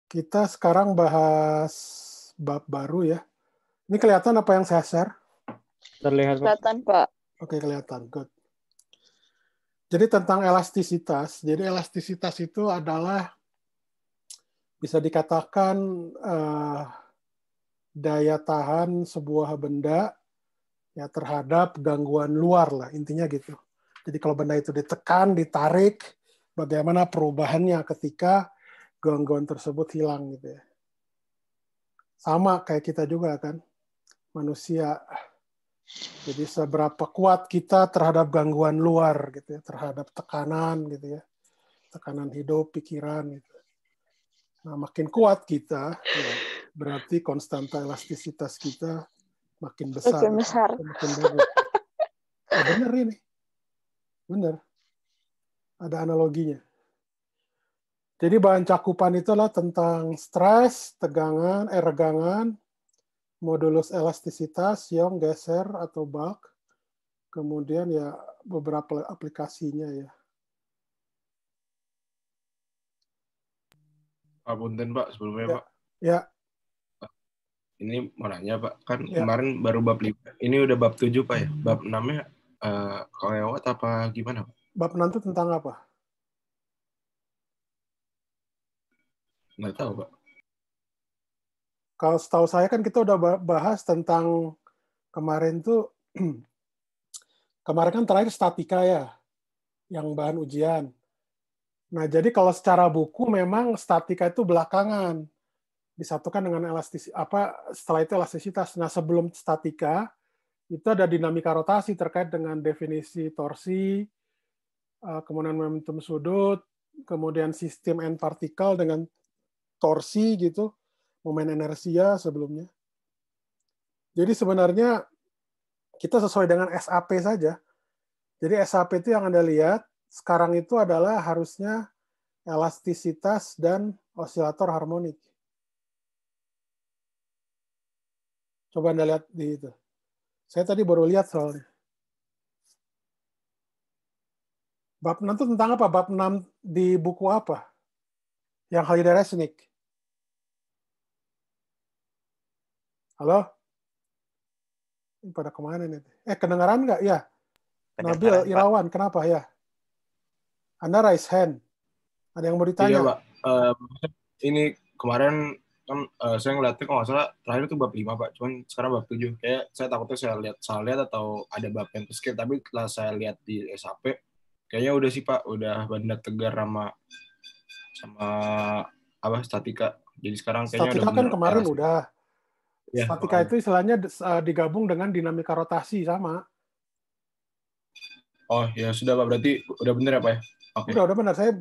Kita sekarang bahas bab baru ya. Ini kelihatan apa yang saya share? Terlihat, Pak. Kelihatan, Pak. Oke, kelihatan. Good. Jadi tentang elastisitas. Jadi elastisitas itu adalah bisa dikatakan daya tahan sebuah benda ya terhadap gangguan luar lah, intinya gitu. Jadi kalau benda itu ditekan, ditarik, bagaimana perubahannya ketika gangguan tersebut hilang gitu ya. Sama kayak kita juga kan, manusia. Jadi seberapa kuat kita terhadap gangguan luar gitu ya, terhadap tekanan gitu ya. Tekanan hidup, pikiran gitu. Nah, makin kuat kita, ya berarti konstanta elastisitas kita makin besar. Makin besar. Makin bagus. Ya benar ini. Benar. Ada analoginya. Jadi bahan cakupan itu adalah tentang stres, regangan, modulus elastisitas, Young, geser, atau bulk. Kemudian ya beberapa aplikasinya ya. Pak Punten, Pak, sebelumnya, Ya. Pak. Ya. Ini mau nanya, Pak. Kan Ya. kemarin baru bab 5. Ini udah bab 7, Pak ya? Bab 6-nya kelewat apa gimana, Pak? Bab 6 itu tentang apa? Nggak tahu, Pak. Kalau setahu saya kan kita udah bahas tentang kemarin tuh, kemarin kan terakhir statika ya, yang bahan ujian. Nah, jadi kalau secara buku memang statika itu belakangan disatukan dengan setelah itu elastisitas. Nah, sebelum statika itu ada dinamika rotasi terkait dengan definisi torsi, kemudian momentum sudut, kemudian sistem end particle dengan torsi gitu, momen inersia sebelumnya. Jadi sebenarnya kita sesuai dengan SAP saja. Jadi SAP itu yang Anda lihat sekarang itu adalah harusnya elastisitas dan osilator harmonik. Coba Anda lihat di itu. Saya tadi baru lihat soalnya. Bab 6 itu tentang apa? Bab 6 di buku apa? Yang Halida Resnik. Halo? Ini pada kemana nih? Kedengaran nggak? Ya. Kedengaran, Nabil Irawan, kenapa ya? Anda raise hand. Ada yang mau ditanya? Iya, Pak. Ini kemarin kan saya ngeliatnya kalau nggak salah terakhir itu bab 5, Pak. Cuman sekarang bab 7. Kayak saya takutnya salah lihat atau ada bab yang skip. Tapi setelah saya lihat di SAP, kayaknya udah sih, Pak. Udah benda tegar sama apa statika. Jadi sekarang kayaknya Statika udah kan bener. kemarin udah. Ya, Statika makanya. itu istilahnya digabung dengan dinamika rotasi sama. Oh ya sudah, Pak, berarti udah bener ya, Pak ya? Oke. Udah benar. Saya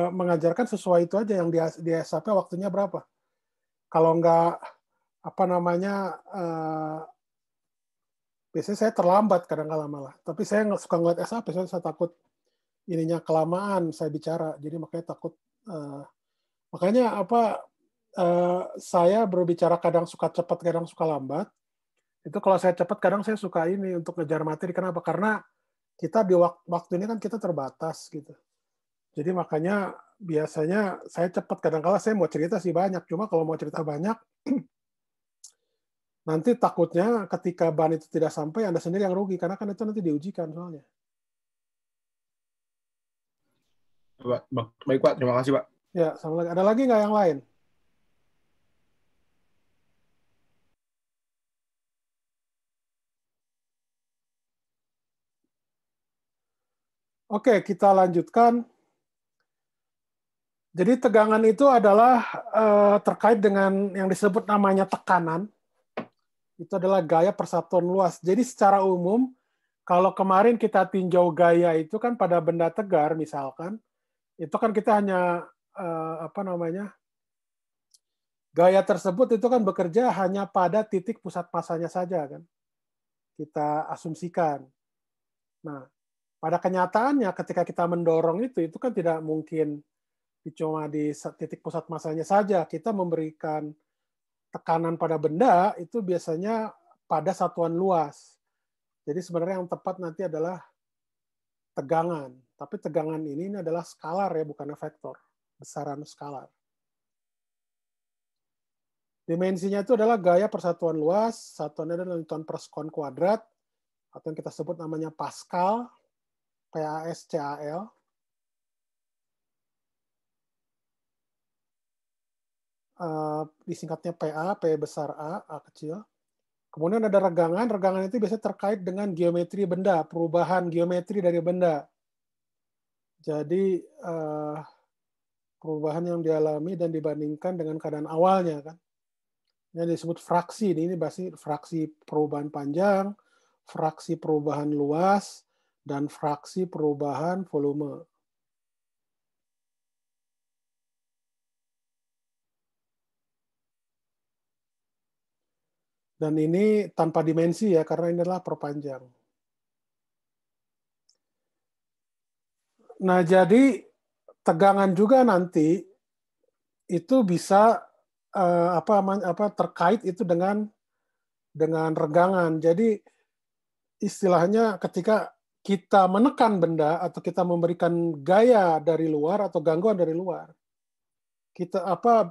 mengajarkan sesuai itu aja yang di SAP waktunya berapa. Kalau nggak biasanya saya terlambat kadang-kala malah. Tapi saya nggak suka ngeliat SAP, saya takut ininya kelamaan saya bicara. Jadi makanya takut. Makanya saya berbicara kadang suka cepat, kadang suka lambat. Itu kalau saya cepat, kadang saya suka ini untuk ngejar materi. Kenapa? Karena kita di waktu ini kan kita terbatas gitu. Jadi makanya biasanya saya cepat. Kadang-kala saya mau cerita sih banyak. Cuma kalau mau cerita banyak, nanti takutnya ketika bahan itu tidak sampai, Anda sendiri yang rugi. Karena kan itu nanti diujikan soalnya. Baik, Pak. Terima kasih, Pak. Ya, sama lagi. Ada lagi nggak yang lain? Oke, kita lanjutkan. Jadi tegangan itu adalah terkait dengan yang disebut namanya tekanan. Itu adalah gaya persatuan luas. Jadi secara umum, kalau kemarin kita tinjau gaya itu kan pada benda tegar misalkan, itu kan kita hanya gaya tersebut itu kan bekerja hanya pada titik pusat masanya saja kan. Kita asumsikan. Nah, pada kenyataannya ketika kita mendorong itu kan tidak mungkin cuma di titik pusat masanya saja. Kita memberikan tekanan pada benda itu biasanya pada satuan luas. Jadi sebenarnya yang tepat nanti adalah tegangan. Tapi tegangan ini adalah skalar ya, bukan vektor. Besaran skalar. Dimensinya itu adalah gaya persatuan luas, satuannya adalah Newton per sekon kuadrat, atau yang kita sebut namanya Pascal, PASCAL. Disingkatnya PA, P besar A kecil. Kemudian ada regangan, regangan itu biasanya terkait dengan geometri benda, perubahan geometri dari benda. Jadi perubahan yang dialami dan dibandingkan dengan keadaan awalnya kan. Yang disebut fraksi, ini pasti fraksi perubahan panjang, fraksi perubahan luas, dan fraksi perubahan volume. Dan ini tanpa dimensi ya, karena ini adalah perpanjang. Nah, jadi tegangan juga nanti itu bisa terkait itu dengan regangan. Jadi istilahnya ketika kita menekan benda atau kita memberikan gaya dari luar atau gangguan dari luar,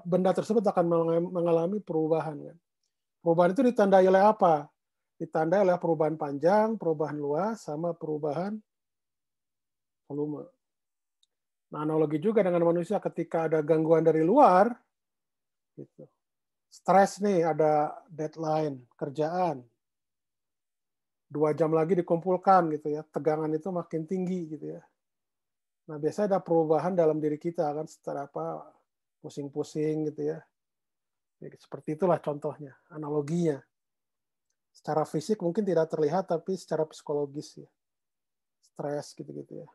benda tersebut akan mengalami perubahan kan. Perubahan itu ditandai oleh apa? Ditandai oleh perubahan panjang, perubahan luas, sama perubahan volume. Nah, analogi juga dengan manusia ketika ada gangguan dari luar, gitu. Stres nih, ada deadline, kerjaan. 2 jam lagi dikumpulkan gitu ya, tegangan itu makin tinggi gitu ya. Nah, biasanya ada perubahan dalam diri kita kan, setelah pusing-pusing gitu ya. Seperti itulah contohnya, analoginya. Secara fisik mungkin tidak terlihat, tapi secara psikologis ya. Stres gitu-gitu ya.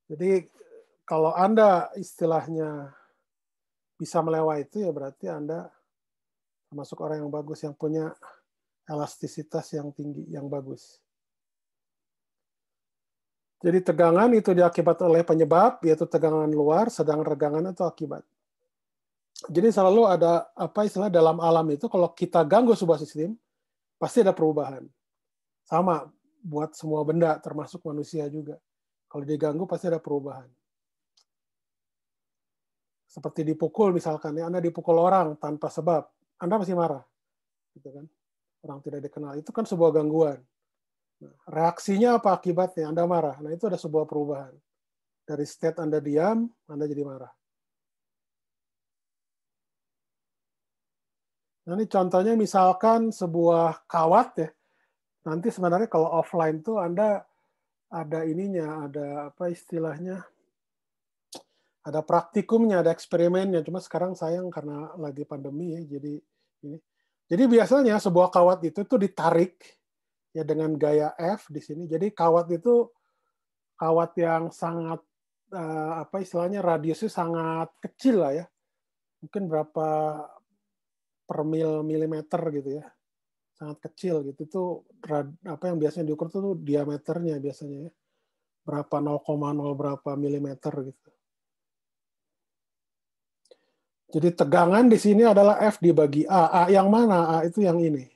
Jadi kalau Anda istilahnya bisa melewati itu, ya berarti Anda termasuk orang yang bagus, yang punya elastisitas yang tinggi, yang bagus. Jadi tegangan itu diakibatkan oleh penyebab, yaitu tegangan luar, sedang regangan itu akibat. Jadi selalu ada istilah dalam alam itu, kalau kita ganggu sebuah sistem, pasti ada perubahan. Sama buat semua benda, termasuk manusia juga. Kalau diganggu pasti ada perubahan. Seperti dipukul misalkan, ya, Anda dipukul orang tanpa sebab, Anda masih marah, gitu kan? Orang tidak dikenal, itu kan sebuah gangguan. Nah, reaksinya apa akibatnya? Anda marah. Nah, itu ada sebuah perubahan. Dari state Anda diam, Anda jadi marah. Nah, ini contohnya misalkan sebuah kawat ya. Nanti sebenarnya kalau offline tuh Anda ada ininya, ada apa istilahnya? Ada praktikumnya, ada eksperimennya. Cuma sekarang sayang karena lagi pandemi ya, jadi ini. Jadi biasanya sebuah kawat itu tuh ditarik ya dengan gaya F di sini. Jadi kawat itu kawat yang sangat istilahnya radiusnya sangat kecil lah ya. Mungkin berapa per milimeter gitu ya. Sangat kecil gitu. Itu apa yang biasanya diukur tuh diameternya biasanya ya. Berapa 0,0 berapa milimeter gitu. Jadi tegangan di sini adalah F dibagi A. A yang mana? A itu yang ini.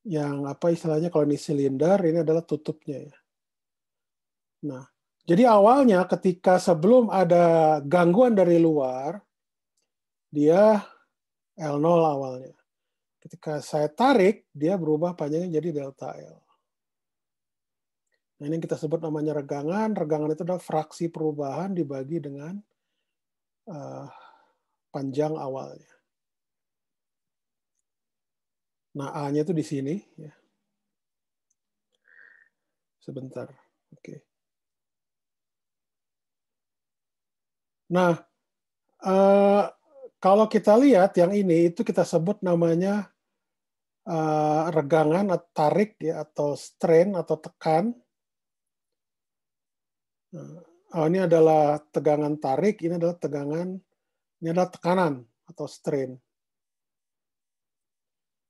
Yang apa istilahnya kalau ini silinder, ini adalah tutupnya ya. Nah, jadi awalnya ketika sebelum ada gangguan dari luar, dia L0 awalnya. Ketika saya tarik, dia berubah panjangnya jadi delta L. Nah, ini kita sebut namanya regangan. Regangan itu adalah fraksi perubahan dibagi dengan panjang awalnya. Nah, A-nya itu di sini. Ya. Sebentar. Oke. Nah, kalau kita lihat yang ini, itu kita sebut namanya regangan, tarik, ya, atau strain, atau tekan. Nah, ini adalah tegangan tarik, ini adalah tekanan, atau strain.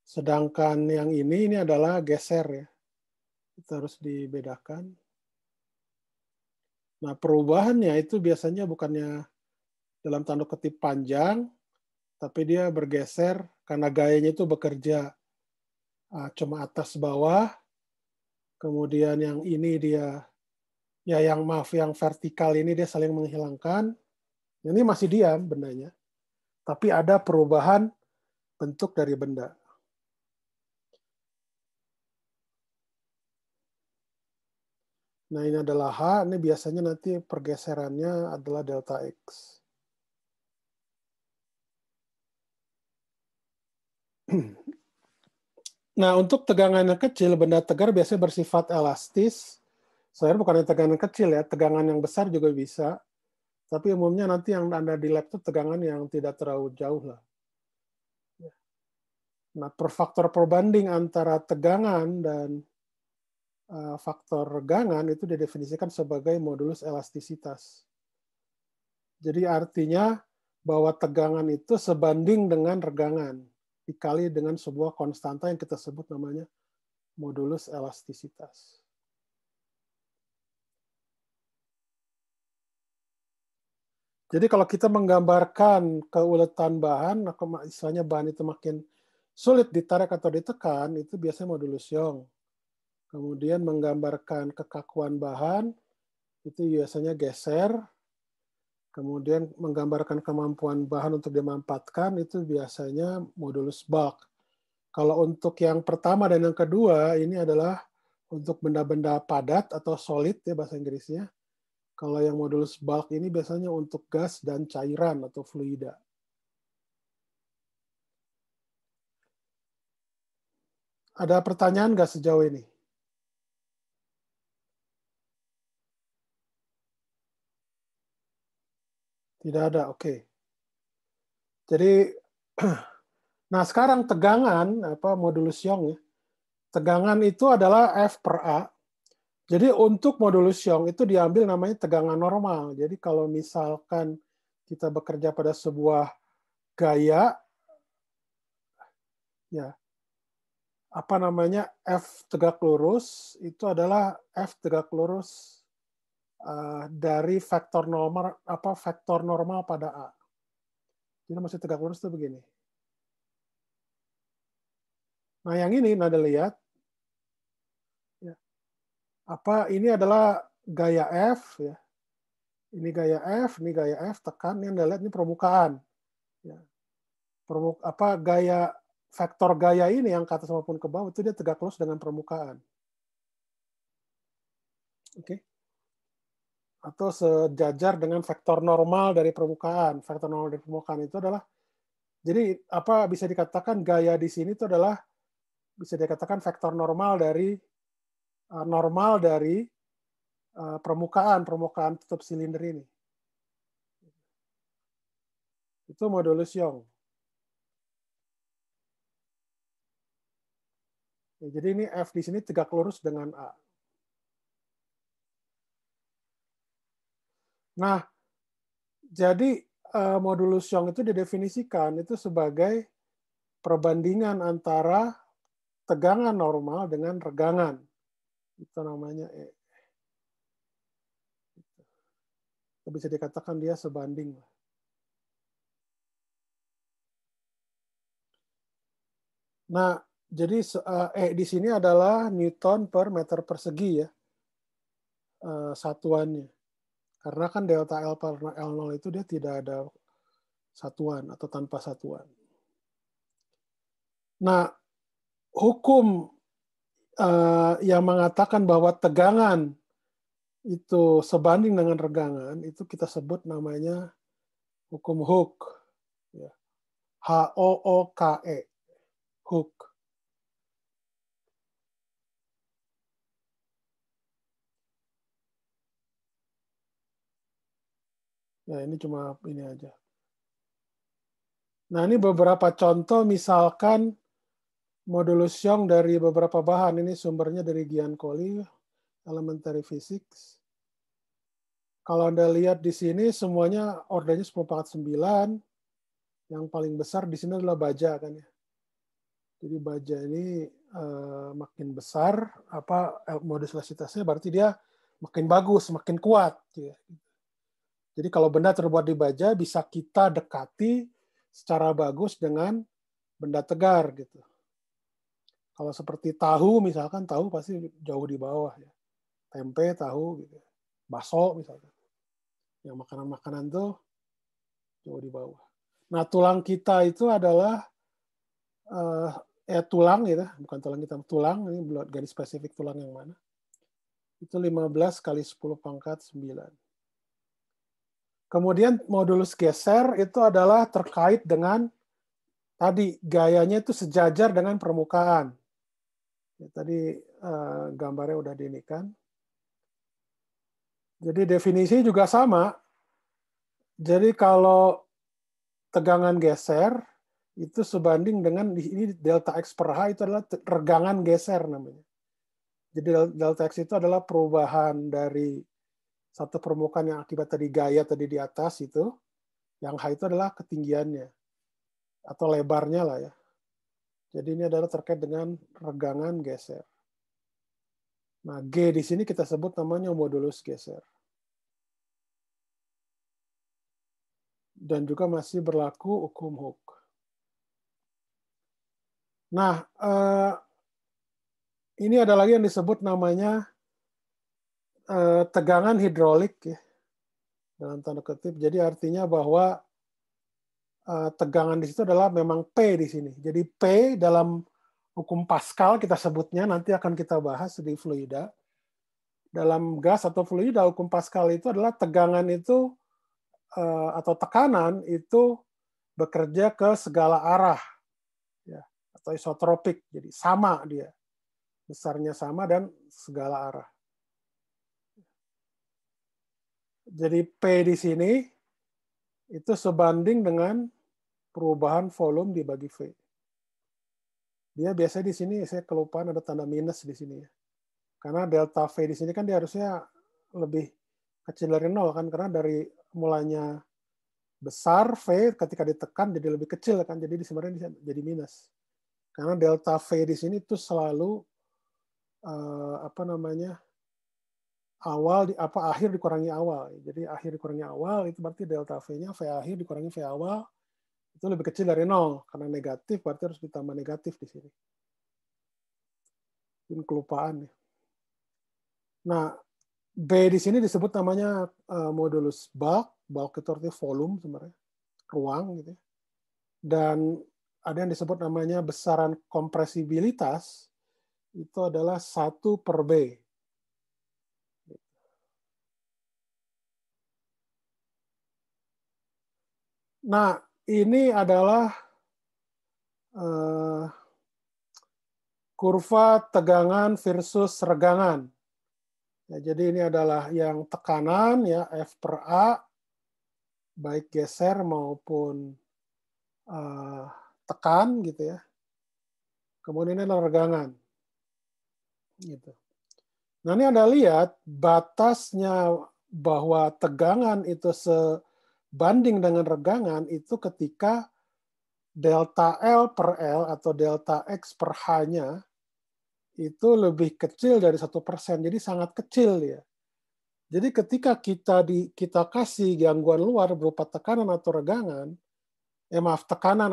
Sedangkan yang ini adalah geser ya. Itu harus dibedakan. Nah, perubahannya itu biasanya bukannya dalam tanda kutip panjang, tapi dia bergeser karena gayanya itu bekerja cuma atas bawah, kemudian yang ini dia, ya yang vertikal ini dia saling menghilangkan, ini masih diam bendanya. tapi ada perubahan bentuk dari benda. Nah, ini adalah H, ini biasanya nanti pergeserannya adalah delta X. Nah, untuk tegangan yang kecil, benda tegar biasanya bersifat elastis. Sebenarnya bukan tegangan kecil ya, tegangan yang besar juga bisa. Tapi umumnya nanti yang Anda di lab itu tegangan yang tidak terlalu jauh lah. Nah, per faktor perbanding antara tegangan dan faktor regangan itu didefinisikan sebagai modulus elastisitas. Jadi artinya bahwa tegangan itu sebanding dengan regangan dikali dengan sebuah konstanta yang kita sebut namanya modulus elastisitas. Jadi kalau kita menggambarkan keuletan bahan, istilahnya bahan itu makin sulit ditarik atau ditekan, itu biasanya modulus Young. Kemudian menggambarkan kekakuan bahan, itu biasanya geser. Kemudian menggambarkan kemampuan bahan untuk dimanfaatkan, itu biasanya modulus bulk. Kalau untuk yang pertama dan yang kedua, ini adalah untuk benda-benda padat atau solid ya bahasa Inggrisnya. Kalau yang modulus bulk ini biasanya untuk gas dan cairan atau fluida. Ada pertanyaan nggak sejauh ini? Tidak ada, oke. Jadi, nah sekarang tegangan, modulus Young ya. Tegangan itu adalah F per A. Jadi untuk modulus Young itu diambil namanya tegangan normal. Jadi kalau misalkan kita bekerja pada sebuah gaya, ya F tegak lurus itu adalah F tegak lurus dari vektor normal pada A. Jadi maksud tegak lurus itu begini. Nah yang ini Anda lihat, ya, ini adalah gaya F, ya. Ini gaya F, tekan, ini Anda lihat ini permukaan. Ya. Gaya vektor gaya ini yang ke atas maupun ke bawah itu dia tegak lurus dengan permukaan. Oke. Atau sejajar dengan vektor normal dari permukaan. Vektor normal dari permukaan itu adalah jadi bisa dikatakan gaya di sini itu adalah bisa dikatakan vektor normal dari permukaan tutup silinder ini. Itu modulus Young. Ya, jadi ini F di sini tegak lurus dengan A. Nah, jadi modulus Young itu didefinisikan itu sebagai perbandingan antara tegangan normal dengan regangan. Itu namanya E. Bisa dikatakan dia sebanding. Nah, jadi E di sini adalah Newton per meter persegi ya, satuannya. Karena kan delta L per L0 itu dia tidak ada satuan atau tanpa satuan. Nah, hukum yang mengatakan bahwa tegangan itu sebanding dengan regangan, itu kita sebut namanya hukum Hooke. Ya. H-O-O-K-E. Hooke. Ya, ini cuma ini aja. Nah, ini beberapa contoh misalkan modulus Young dari beberapa bahan. Ini sumbernya dari Giancoli, Elementary Physics. Kalau Anda lihat di sini semuanya ordernya 1049. Yang paling besar di sini adalah baja kan ya. Jadi baja ini makin besar modulus elastisitasnya berarti dia makin bagus, makin kuat. Jadi kalau benda terbuat di baja bisa kita dekati secara bagus dengan benda tegar gitu. Kalau seperti tahu misalkan, tahu pasti jauh di bawah ya. Tempe, tahu gitu. Bakso misalkan. Yang makanan-makanan tuh jauh di bawah. Nah, tulang kita itu adalah tulang gitu, bukan tulang kita, tulang, ini belum garis spesifik tulang yang mana. Itu 15 kali 10 pangkat 9. Kemudian modulus geser itu adalah terkait dengan tadi gayanya itu sejajar dengan permukaan. Ya, tadi gambarnya udah diinikan. Jadi definisi juga sama. Jadi kalau tegangan geser itu sebanding dengan ini delta X per H itu adalah regangan geser namanya. Jadi delta X itu adalah perubahan dari satu permukaan yang akibat tadi gaya tadi di atas itu, yang H itu adalah ketinggiannya atau lebarnya lah ya. Jadi ini adalah terkait dengan regangan geser. Nah, G di sini kita sebut namanya modulus geser. Dan juga masih berlaku hukum Hooke. Nah, ini ada lagi yang disebut namanya tegangan hidrolik ya, dalam tanda kutip. Jadi artinya bahwa tegangan di situ adalah memang P di sini. Jadi P dalam hukum Pascal kita sebutnya, nanti akan kita bahas di fluida. Dalam gas atau fluida, hukum Pascal itu adalah tegangan itu atau tekanan itu bekerja ke segala arah ya, atau isotropik. Jadi sama dia. Besarnya sama dan segala arah. Jadi P di sini itu sebanding dengan perubahan volume dibagi V. Dia biasanya di sini saya kelupaan ada tanda minus di sini ya. Karena delta V di sini kan dia harusnya lebih kecil dari 0 kan, karena dari mulanya besar V ketika ditekan jadi lebih kecil kan, jadi sebenarnya jadi minus. Karena delta V di sini itu selalu akhir dikurangi awal. Jadi akhir dikurangi awal itu berarti delta V-nya V akhir dikurangi V awal itu lebih kecil dari 0. Karena negatif berarti harus ditambah negatif di sini. Ini kelupaan ya. Nah, B di sini disebut namanya modulus bulk. Bulk itu artinya volume sebenarnya, ruang gitu. Dan ada yang disebut namanya besaran kompresibilitas, itu adalah 1 per B. Nah, ini adalah kurva tegangan versus regangan. Ya, jadi ini adalah yang tekanan ya F per A, baik geser maupun tekan gitu ya. Kemudian ini adalah regangan. Gitu. Nah ini Anda lihat batasnya bahwa tegangan itu sebanding dengan regangan itu ketika delta L per L atau delta X per H-nya itu lebih kecil dari 1%. Jadi sangat kecil ya. Jadi ketika kita kasih gangguan luar berupa tekanan atau regangan, tekanan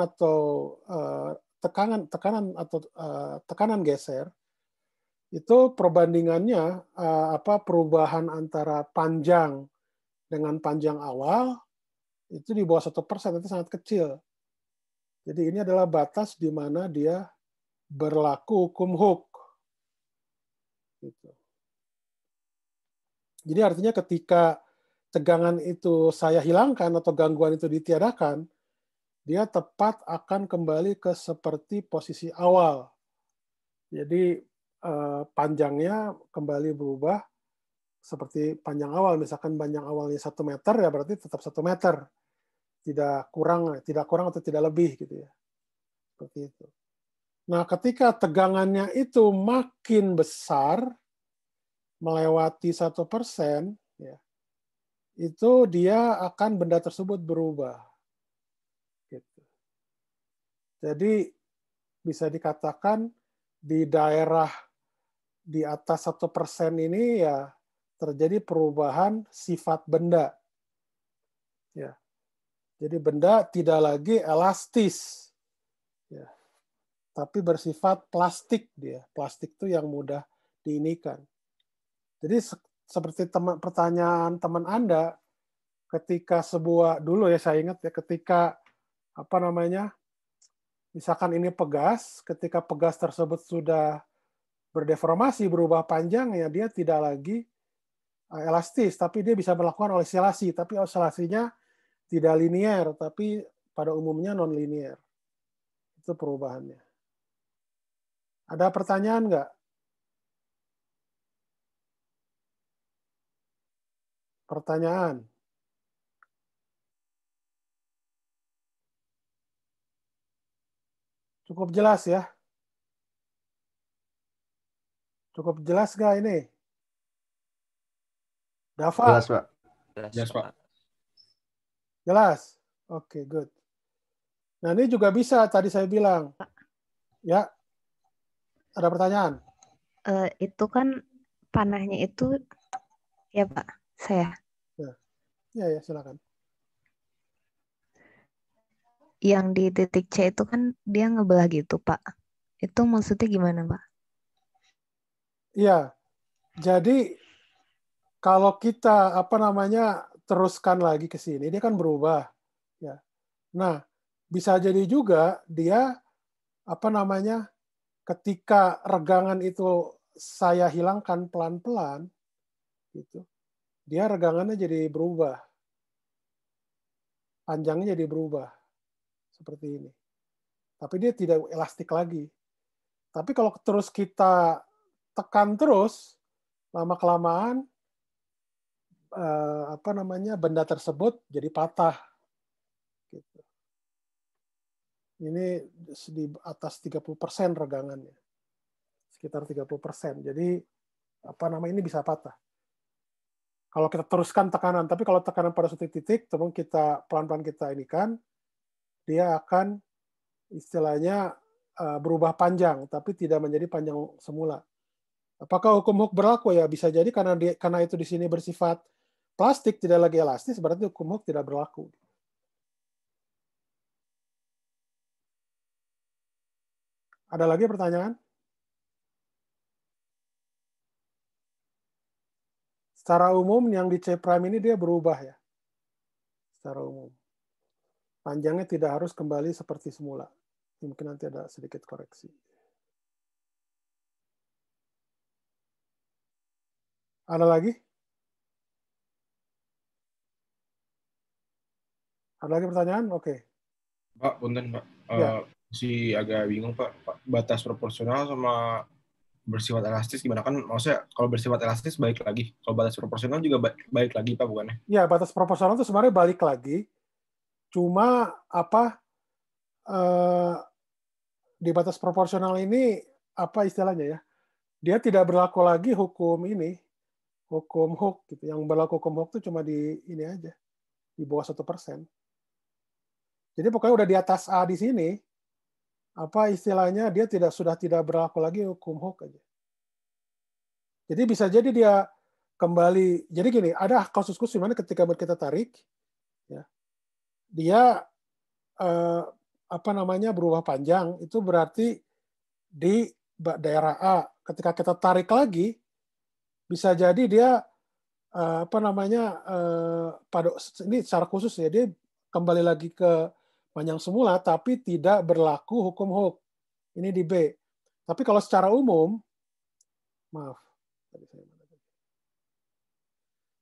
atau tekanan geser, itu perbandingannya perubahan antara panjang dengan panjang awal itu di bawah 1%, itu sangat kecil. Jadi ini adalah batas di mana dia berlaku hukum Hooke. Gitu. Jadi artinya ketika tegangan itu saya hilangkan atau gangguan itu ditiadakan, dia tepat akan kembali ke seperti posisi awal. Jadi panjangnya kembali berubah seperti panjang awal. Misalkan panjang awalnya 1 meter, ya berarti tetap 1 meter. Tidak kurang atau tidak lebih gitu ya. Seperti itu. Nah, ketika tegangannya itu makin besar, melewati 1%, ya, itu dia akan benda tersebut berubah. Gitu. Jadi bisa dikatakan di daerah di atas 1% ini ya terjadi perubahan sifat benda. Ya. Jadi benda tidak lagi elastis, ya, tapi bersifat plastik dia. Plastik itu yang mudah diinikan. Jadi seperti pertanyaan teman Anda, ketika dulu ya saya ingat ya, ketika apa namanya, misalkan ini pegas, ketika pegas tersebut sudah berdeformasi, berubah panjang, ya dia tidak lagi elastis, tapi dia bisa melakukan oscilasi, tapi oscilasinya tidak linier, tapi pada umumnya non linier. Itu perubahannya. Ada pertanyaan nggak? Pertanyaan? Cukup jelas ya? Cukup jelas nggak ini? Dava? Jelas, Pak. Jelas, Pak. Jelas? Oke, good. Nah, ini juga bisa tadi saya bilang. Ya, ada pertanyaan? Itu kan panahnya itu, ya Pak, saya. Ya, silakan. Yang di titik C itu kan dia ngebelah gitu, Pak. Itu maksudnya gimana, Pak? Iya, jadi kalau kita teruskan lagi ke sini, dia kan berubah. Ya. Nah, bisa jadi juga dia ketika regangan itu saya hilangkan pelan-pelan, gitu, dia regangannya jadi berubah, panjangnya jadi berubah seperti ini. Tapi dia tidak elastik lagi. Tapi kalau terus kita tekan terus, lama kelamaan benda tersebut jadi patah. Gitu. Ini di atas 30% regangannya. Sekitar 30%. Jadi ini bisa patah. Kalau kita teruskan tekanan, tapi kalau tekanan pada suatu titik, teman kita pelan-pelan kita ini kan, dia akan istilahnya berubah panjang, tapi tidak menjadi panjang semula. Apakah hukum Hooke berlaku? Ya bisa jadi karena itu di sini bersifat plastik, tidak lagi elastis, berarti hukum Hooke tidak berlaku. Ada lagi pertanyaan? Secara umum yang di C prime ini dia berubah ya. Secara umum. Panjangnya tidak harus kembali seperti semula. Mungkin nanti ada sedikit koreksi. Ada lagi? Ada lagi pertanyaan? Oke. Pak, punten Pak. Ya. Masih agak bingung Pak. Batas proporsional sama bersifat elastis gimana? Kan maksudnya kalau bersifat elastis balik lagi. Kalau batas proporsional juga balik lagi Pak, bukannya? Ya, batas proporsional itu sebenarnya balik lagi. Cuma di batas proporsional ini apa istilahnya ya? Dia tidak berlaku lagi hukum Hooke gitu. Yang berlaku hukum Hooke itu cuma di ini aja, di bawah 1%. Jadi pokoknya udah di atas A di sini, apa istilahnya dia sudah tidak berlaku lagi hukum Hooke aja. Jadi bisa jadi dia kembali. Jadi gini, ada kasus-kasus di mana ketika kita tarik, ya, dia berubah panjang, itu berarti di daerah A. Ketika kita tarik lagi, bisa jadi dia pada ini secara khusus ya, dia kembali lagi ke panjang semula, tapi tidak berlaku hukum Hooke. Ini di B. Tapi kalau secara umum, maaf.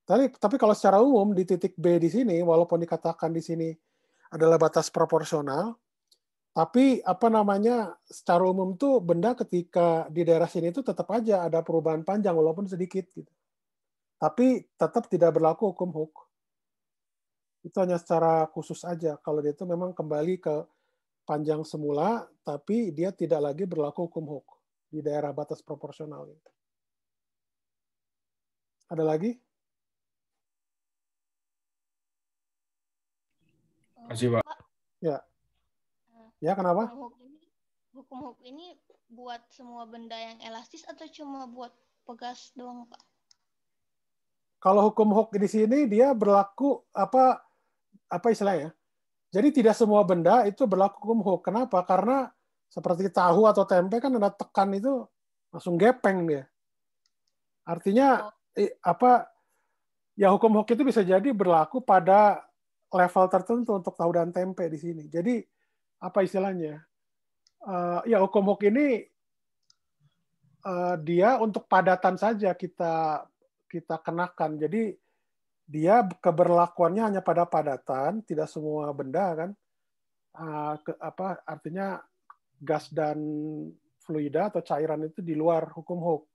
Tapi kalau secara umum di titik B di sini, walaupun dikatakan di sini adalah batas proporsional, tapi secara umum tuh benda ketika di daerah sini itu tetap aja ada perubahan panjang walaupun sedikit gitu. Tapi tetap tidak berlaku hukum Hooke. Itu hanya secara khusus aja. Kalau dia itu memang kembali ke panjang semula, tapi dia tidak lagi berlaku hukum Hooke di daerah batas proporsional. Ada lagi? Kasih Pak. Ya. Ya, kenapa? Hukum Hooke ini buat semua benda yang elastis atau cuma buat pegas doang, Pak? Kalau hukum Hooke di sini dia berlaku apa istilahnya? Jadi tidak semua benda itu berlaku hukum Hooke. Kenapa? Karena seperti tahu atau tempe kan ada tekan itu langsung gepeng dia. Artinya ya hukum Hooke itu bisa jadi berlaku pada level tertentu untuk tahu dan tempe di sini. Jadi apa istilahnya? Ya hukum hook ini dia untuk padatan saja kita kenakan. Jadi dia keberlakuannya hanya pada padatan, tidak semua benda kan. Artinya gas dan fluida atau cairan itu di luar hukum Hooke.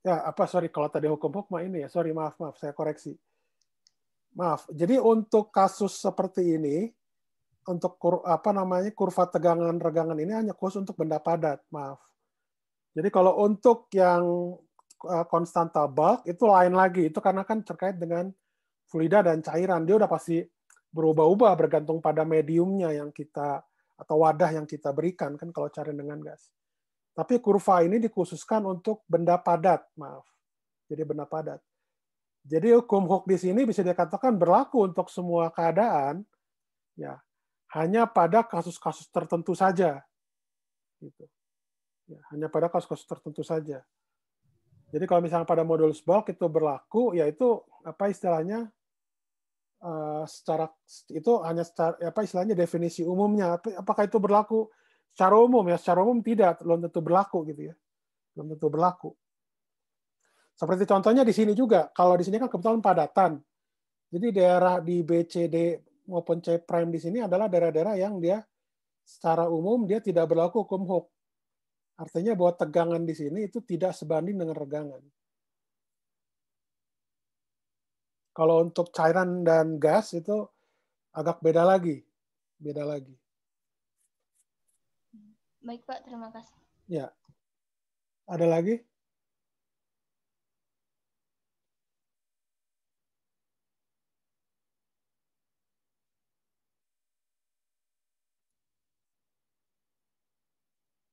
Ya, kalau tadi hukum Hooke mah ini ya. Sorry, maaf, saya koreksi. Maaf. Jadi untuk kasus seperti ini, untuk kurva tegangan-regangan ini hanya khusus untuk benda padat, maaf. Jadi kalau untuk yang konstanta bulk itu lain lagi, itu karena kan terkait dengan fluida dan cairan, dia udah pasti berubah-ubah bergantung pada mediumnya yang kita atau wadah yang kita berikan kan kalau cairan dengan gas. Tapi kurva ini dikhususkan untuk benda padat, maaf. Jadi benda padat. Jadi hukum Hooke di sini bisa dikatakan berlaku untuk semua keadaan, ya hanya pada kasus-kasus tertentu saja. Gitu. Ya, hanya pada kasus-kasus tertentu saja. Jadi kalau misalnya pada modulus bulk itu berlaku, yaitu apa istilahnya itu hanya istilahnya definisi umumnya. Apakah itu berlaku secara umum ya? Secara umum tidak, belum tentu berlaku gitu ya. Belum tentu berlaku. Seperti contohnya di sini juga, kalau di sini kan kebetulan padatan. Jadi daerah di B, C, D maupun C prime di sini adalah daerah-daerah yang dia secara umum dia tidak berlaku hukum Hooke. Artinya bahwa tegangan di sini itu tidak sebanding dengan regangan. Kalau untuk cairan dan gas itu agak beda lagi. Beda lagi. Baik, Pak. Terima kasih. Ya. Ada lagi?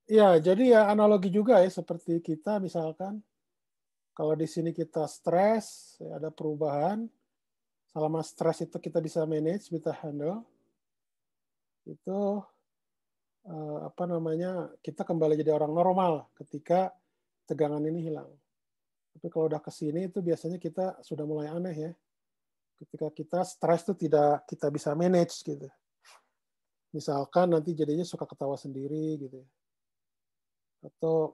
Ya, jadi ya analogi juga ya seperti kita misalkan kalau di sini kita stres, ya ada perubahan. Selama stres itu kita bisa manage, kita handle. Itu kita kembali jadi orang normal ketika tegangan ini hilang. Tapi kalau udah ke sini itu biasanya kita sudah mulai aneh ya. Ketika kita stres itu tidak kita bisa manage gitu. Misalkan nanti jadinya suka ketawa sendiri gitu ya. Atau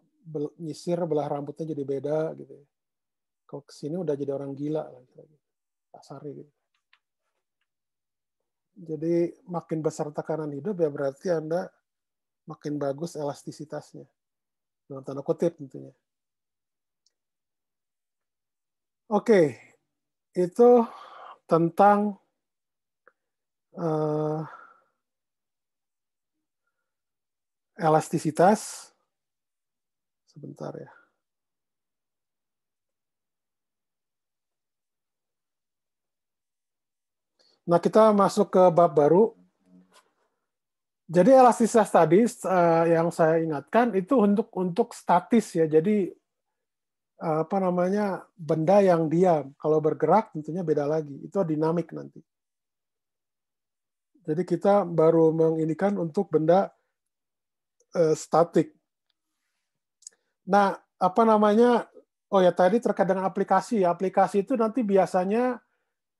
nyisir belah rambutnya jadi beda gitu ya. Kalau kesini udah jadi orang gila lagi, kasar gitu. Jadi makin besar tekanan hidup ya berarti Anda makin bagus elastisitasnya. Dalam tanda kutip tentunya. Oke, itu tentang elastisitas. Sebentar ya. Nah, kita masuk ke bab baru. Jadi elastisitas tadi yang saya ingatkan itu untuk statis ya. Jadi benda yang diam. Kalau bergerak tentunya beda lagi. Itu dinamik nanti. Jadi kita baru menginikan untuk benda statik. Nah, tadi terkait dengan aplikasi. Aplikasi itu nanti biasanya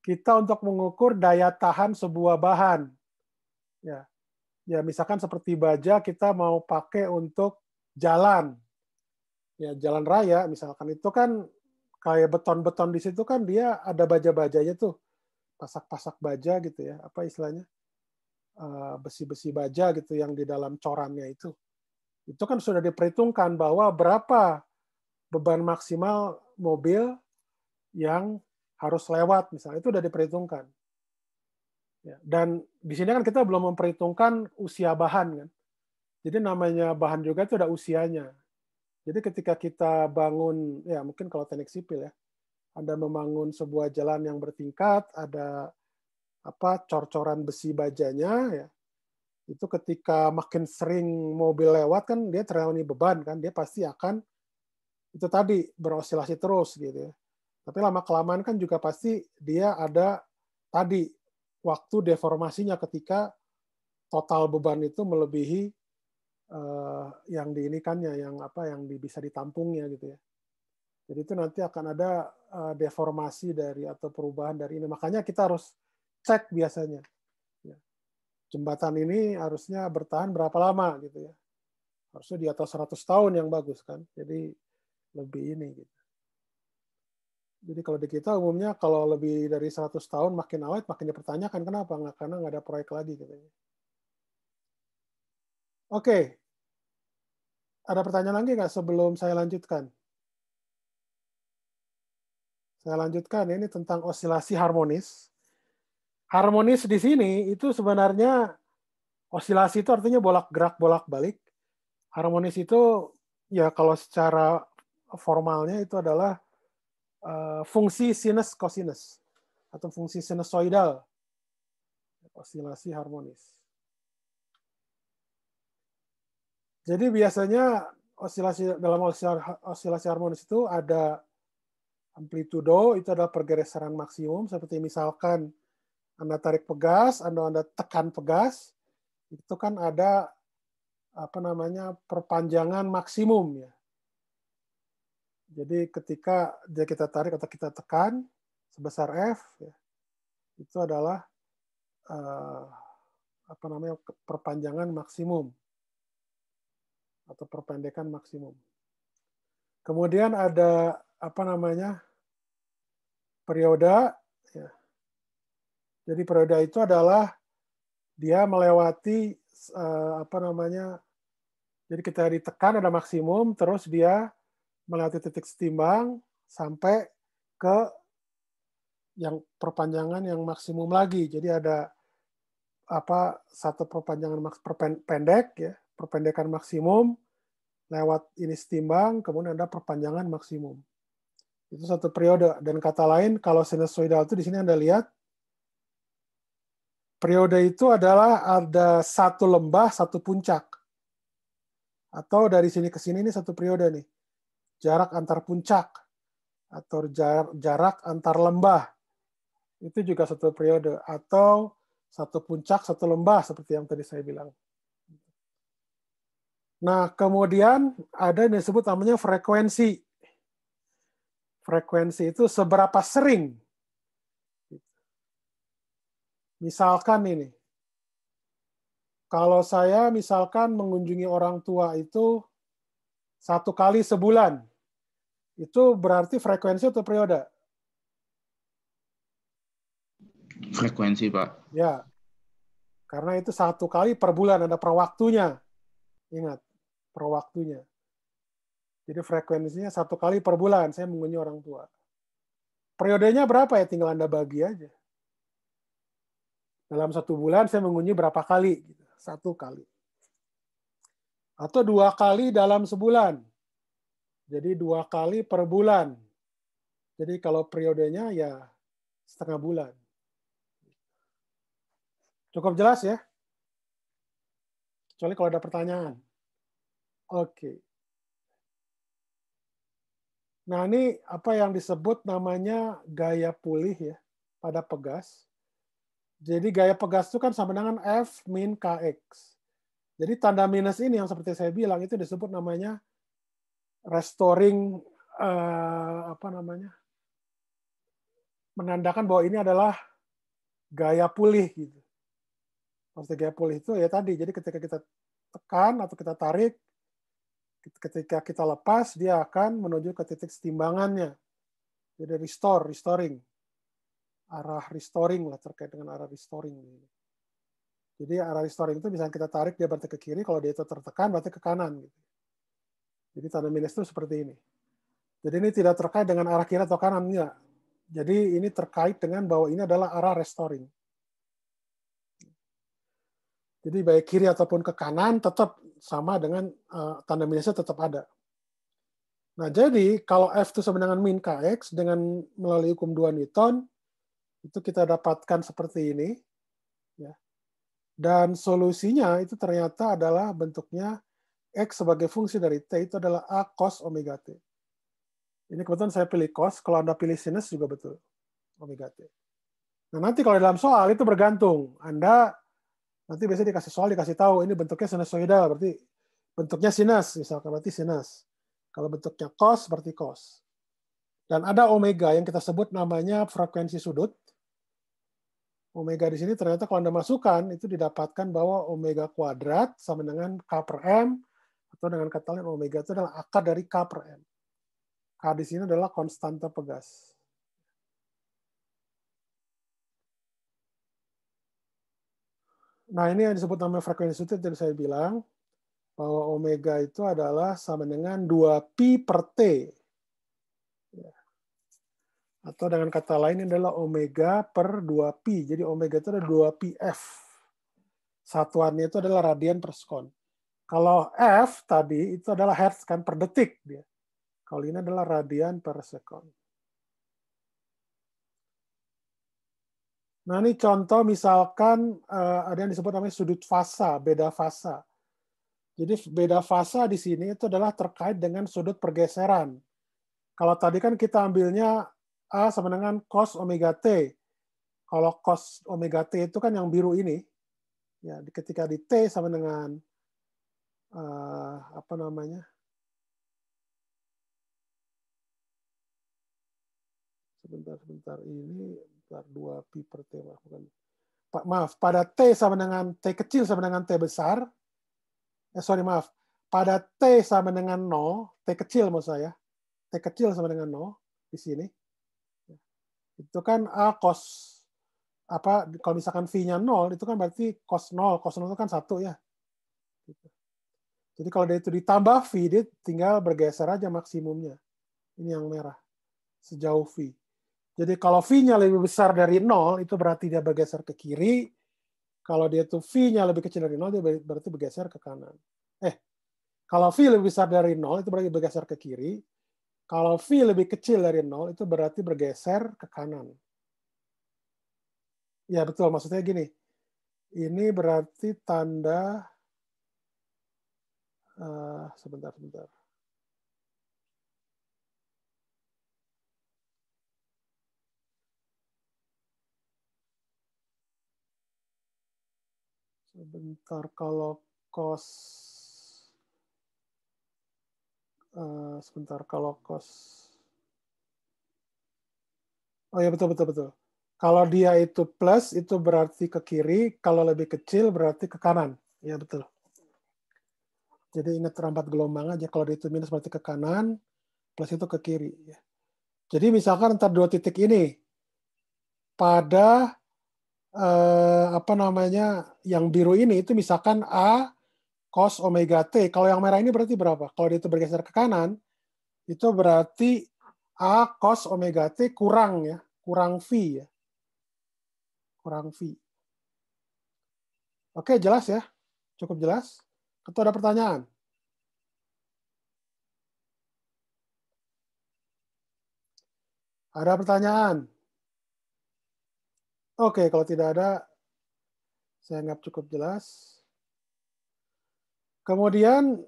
kita untuk mengukur daya tahan sebuah bahan. Ya, misalkan seperti baja kita mau pakai untuk jalan. Ya, jalan raya misalkan itu kan kayak beton-beton di situ kan dia ada baja-bajanya tuh. Pasak-pasak baja gitu ya. Apa istilahnya? Besi-besi baja gitu yang di dalam corannya itu. Itu kan sudah diperhitungkan bahwa berapa beban maksimal mobil yang harus lewat misalnya itu sudah diperhitungkan. Ya, dan di sini kan kita belum memperhitungkan usia bahan kan. Jadi namanya bahan juga itu ada usianya. Jadi ketika kita bangun ya mungkin kalau teknik sipil ya, Anda membangun sebuah jalan yang bertingkat, ada cor-coran besi bajanya ya. Itu ketika makin sering mobil lewat kan dia terlalu beban kan, dia pasti akan itu tadi berosilasi terus gitu ya. Tapi lama-kelamaan kan juga pasti dia ada tadi waktu deformasinya ketika total beban itu melebihi yang diinikannya, yang bisa ditampungnya gitu ya. Jadi itu nanti akan ada deformasi dari atau perubahan dari ini. Makanya kita harus cek biasanya. Ya. Jembatan ini harusnya bertahan berapa lama gitu ya. Harusnya di atas 100 tahun yang bagus kan. Jadi lebih ini gitu. Jadi kalau di kita umumnya kalau lebih dari 100 tahun makin awet makin dipertanyakan kenapa? Karena nggak ada proyek lagi katanya. Oke. Ada pertanyaan lagi nggak sebelum saya lanjutkan? Saya lanjutkan, ini tentang osilasi harmonis. Harmonis di sini itu sebenarnya osilasi itu artinya bolak-balik. Harmonis itu ya kalau secara formalnya itu adalah fungsi sinus kosinus atau fungsi sinusoidal. Osilasi harmonis. Jadi biasanya dalam osilasi harmonis itu ada amplitudo, itu adalah pergeseran maksimum, seperti misalkan Anda tarik pegas, Anda tekan pegas, itu kan ada perpanjangan maksimum ya. Jadi ketika kita tarik atau kita tekan sebesar F, ya, itu adalah perpanjangan maksimum atau perpendekan maksimum. Kemudian ada periode. Ya. Jadi periode itu adalah dia melewati jadi kita ditekan ada maksimum, terus dia melewati titik setimbang sampai ke yang perpanjangan yang maksimum lagi. Jadi ada satu perpanjangan pendek ya, perpendekan maksimum lewat ini setimbang, kemudian ada perpanjangan maksimum. Itu satu periode. Dan kata lain, kalau sinusoidal itu di sini Anda lihat, periode itu adalah ada satu lembah, satu puncak. Atau dari sini ke sini ini satu periode nih. Jarak antar puncak atau jarak antar lembah. Itu juga satu periode. Atau satu puncak, satu lembah seperti yang tadi saya bilang. Nah, kemudian ada yang disebut namanya frekuensi. Frekuensi itu seberapa sering. Misalkan ini, kalau saya misalkan mengunjungi orang tua itu 1 kali sebulan, itu berarti frekuensi atau periode? Frekuensi, Pak. Ya, karena itu 1 kali per bulan, ada per waktunya. Ingat, per waktunya. Jadi frekuensinya 1 kali per bulan saya mengunjungi orang tua. Periodenya berapa ya? Tinggal Anda bagi aja. Dalam 1 bulan saya mengunjungi berapa kali? 1 kali. Atau 2 kali dalam sebulan. Jadi 2 kali per bulan. Jadi kalau periodenya ya setengah bulan. Cukup jelas ya? Kecuali kalau ada pertanyaan. Oke. Nah, ini apa yang disebut namanya gaya pulih ya pada pegas. Jadi gaya pegas itu kan sama dengan F min Kx. Jadi tanda minus ini yang seperti saya bilang itu disebut namanya restoring menandakan bahwa ini adalah gaya pulih gitu. Maksudnya gaya pulih itu ya tadi, jadi ketika kita tekan atau kita tarik, ketika kita lepas, dia akan menuju ke titik setimbangannya. Jadi restoring. Arah restoring lah, terkait dengan arah restoring. Jadi arah restoring itu bisa kita tarik, dia berarti ke kiri, kalau dia itu tertekan, berarti ke kanan. Jadi tanda minus itu seperti ini. Jadi ini tidak terkait dengan arah kiri atau kanan, enggak. Jadi ini terkait dengan bahwa ini adalah arah restoring. Jadi baik kiri ataupun ke kanan tetap sama dengan tanda minusnya tetap ada. Nah, jadi kalau F itu sama dengan min Kx dengan melalui hukum 2 Newton, itu kita dapatkan seperti ini. Ya. Dan solusinya itu ternyata adalah bentuknya X sebagai fungsi dari T itu adalah A cos omega T. Ini kebetulan saya pilih cos, kalau Anda pilih sinus juga betul. Omega T. Nah, nanti kalau dalam soal itu bergantung. Anda nanti biasanya dikasih soal, dikasih tahu ini bentuknya sinusoidal, berarti bentuknya sinus, misalkan berarti sinus. Kalau bentuknya cos, berarti cos. Dan ada omega yang kita sebut namanya frekuensi sudut. Omega di sini ternyata kalau Anda masukkan, itu didapatkan bahwa omega kuadrat sama dengan K per M, atau dengan kata lain omega itu adalah akar dari K per M. K di sini adalah konstanta pegas. Nah, ini yang disebut namanya frekuensi substitut yang saya bilang, bahwa omega itu adalah sama dengan 2pi per T. Atau dengan kata lain ini adalah omega per 2pi. Jadi omega itu adalah 2pi F. Satuannya itu adalah radian per sekon. Kalau F tadi itu adalah hertz kan per detik dia. Kalau ini adalah radian per sekon. Nah, ini contoh misalkan ada yang disebut namanya sudut fasa, beda fasa. Jadi beda fasa di sini itu adalah terkait dengan sudut pergeseran. Kalau tadi kan kita ambilnya A sama dengan cos omega T. Kalau cos omega T itu kan yang biru ini. Ya, ketika di T sama dengan apa namanya? Sebentar ini 2pi per T, maaf, pada T sama dengan T kecil sama dengan T besar, pada T sama dengan 0, T kecil maksud saya, T kecil sama dengan 0 di sini, itu kan A cos, kalau misalkan V-nya 0, itu kan berarti cos 0 itu kan 1 ya. Jadi kalau dia itu ditambah V, dia tinggal bergeser aja maksimumnya. Ini yang merah, sejauh V. Jadi kalau V-nya lebih besar dari 0, itu berarti dia bergeser ke kiri. Kalau dia tuh V-nya lebih kecil dari 0, dia berarti bergeser ke kanan. Kalau V lebih besar dari 0, itu berarti bergeser ke kiri. Kalau V lebih kecil dari 0, itu berarti bergeser ke kanan. Ya betul, maksudnya gini. Ini berarti tanda... sebentar. Sebentar, kalau cos oh ya betul. Kalau dia itu plus itu berarti ke kiri, kalau lebih kecil berarti ke kanan. Ya betul. Jadi ingat rampat gelombang aja, kalau dia itu minus berarti ke kanan, plus itu ke kiri. Jadi misalkan antara dua titik ini pada yang biru ini itu misalkan A cos omega T. Kalau yang merah ini berarti berapa? Kalau dia itu bergeser ke kanan, itu berarti A cos omega T kurang V ya. Kurang V. Oke, jelas ya? Cukup jelas? Atau ada pertanyaan? Ada pertanyaan? Oke, kalau tidak ada, saya anggap cukup jelas. Kemudian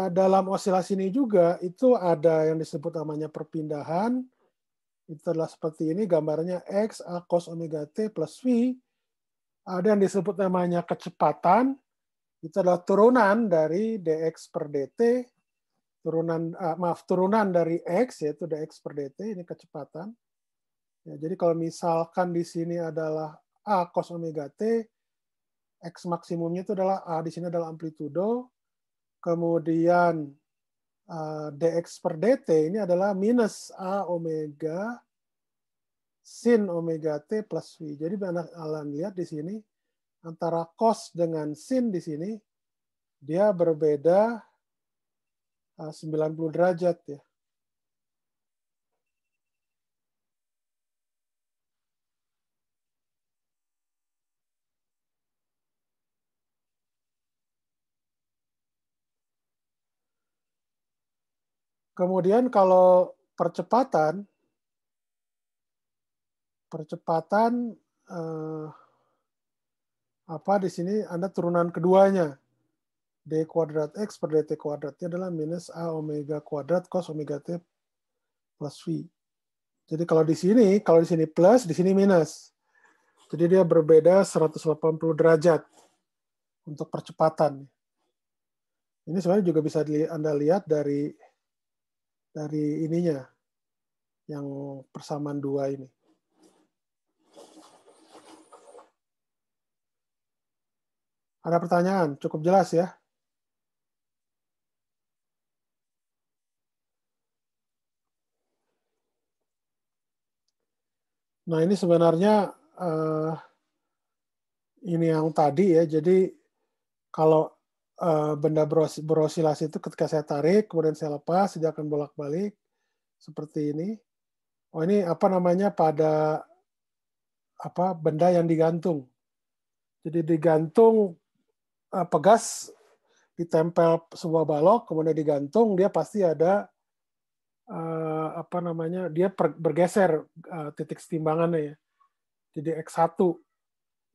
dalam osilasi ini juga itu ada yang disebut namanya perpindahan. Itu adalah seperti ini gambarnya X A cos omega T plus V. Ada yang disebut namanya kecepatan. Itu adalah turunan dari dx per dt. Turunan dari X yaitu dx per dt, ini kecepatan. Ya, jadi kalau misalkan di sini adalah A cos omega T, X maksimumnya itu adalah A, di sini adalah amplitudo. Kemudian dx per dt ini adalah minus A omega sin omega T plus V. Jadi kalian lihat di sini, antara cos dengan sin di sini, dia berbeda 90 derajat ya. Kemudian kalau percepatan di sini Anda turunan keduanya. D kuadrat X per dt kuadratnya adalah minus A omega kuadrat cos omega T plus V. Jadi kalau di sini plus, di sini minus. Jadi dia berbeda 180 derajat untuk percepatan. Ini sebenarnya juga bisa Anda lihat dari ininya, yang persamaan dua ini. Ada pertanyaan? Cukup jelas ya? Nah, ini sebenarnya ini yang tadi ya. Jadi kalau benda berosilasi itu ketika saya tarik, kemudian saya lepas, dia akan bolak-balik seperti ini. Oh, ini apa namanya pada benda yang digantung. Jadi digantung pegas ditempel sebuah balok, kemudian digantung, dia pasti ada dia bergeser titik setimbangannya ya. Jadi X1.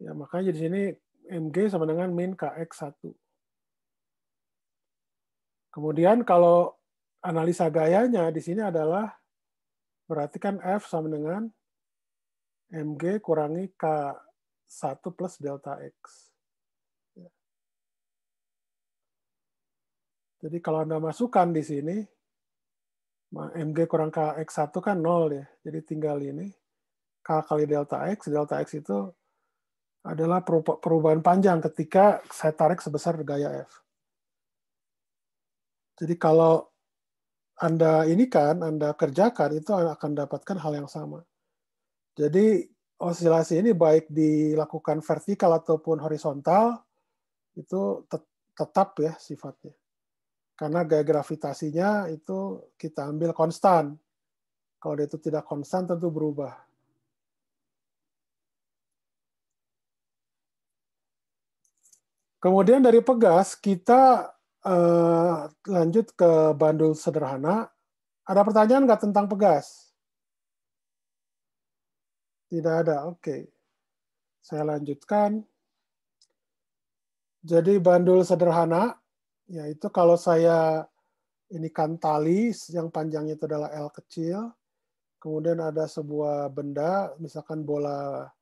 Ya, makanya di sini mg sama dengan min kx1. Kemudian kalau analisa gayanya di sini adalah berarti kan F sama dengan mg kurangi k1 plus delta x. Jadi kalau Anda masukkan di sini, mg kurang kx1 kan 0 ya. Jadi tinggal ini, k kali delta x itu adalah perubahan panjang ketika saya tarik sebesar gaya F. Jadi kalau Anda kerjakan, itu akan dapatkan hal yang sama. Jadi osilasi ini baik dilakukan vertikal ataupun horizontal, itu tetap ya sifatnya. Karena gaya gravitasinya itu kita ambil konstan. Kalau dia itu tidak konstan, tentu berubah. Kemudian dari pegas, kita lanjut ke bandul sederhana. Ada pertanyaan nggak tentang pegas? Tidak ada, oke. Saya lanjutkan. Jadi bandul sederhana, yaitu kalau saya ini kan tali yang panjangnya itu adalah L kecil, kemudian ada sebuah benda, misalkan bola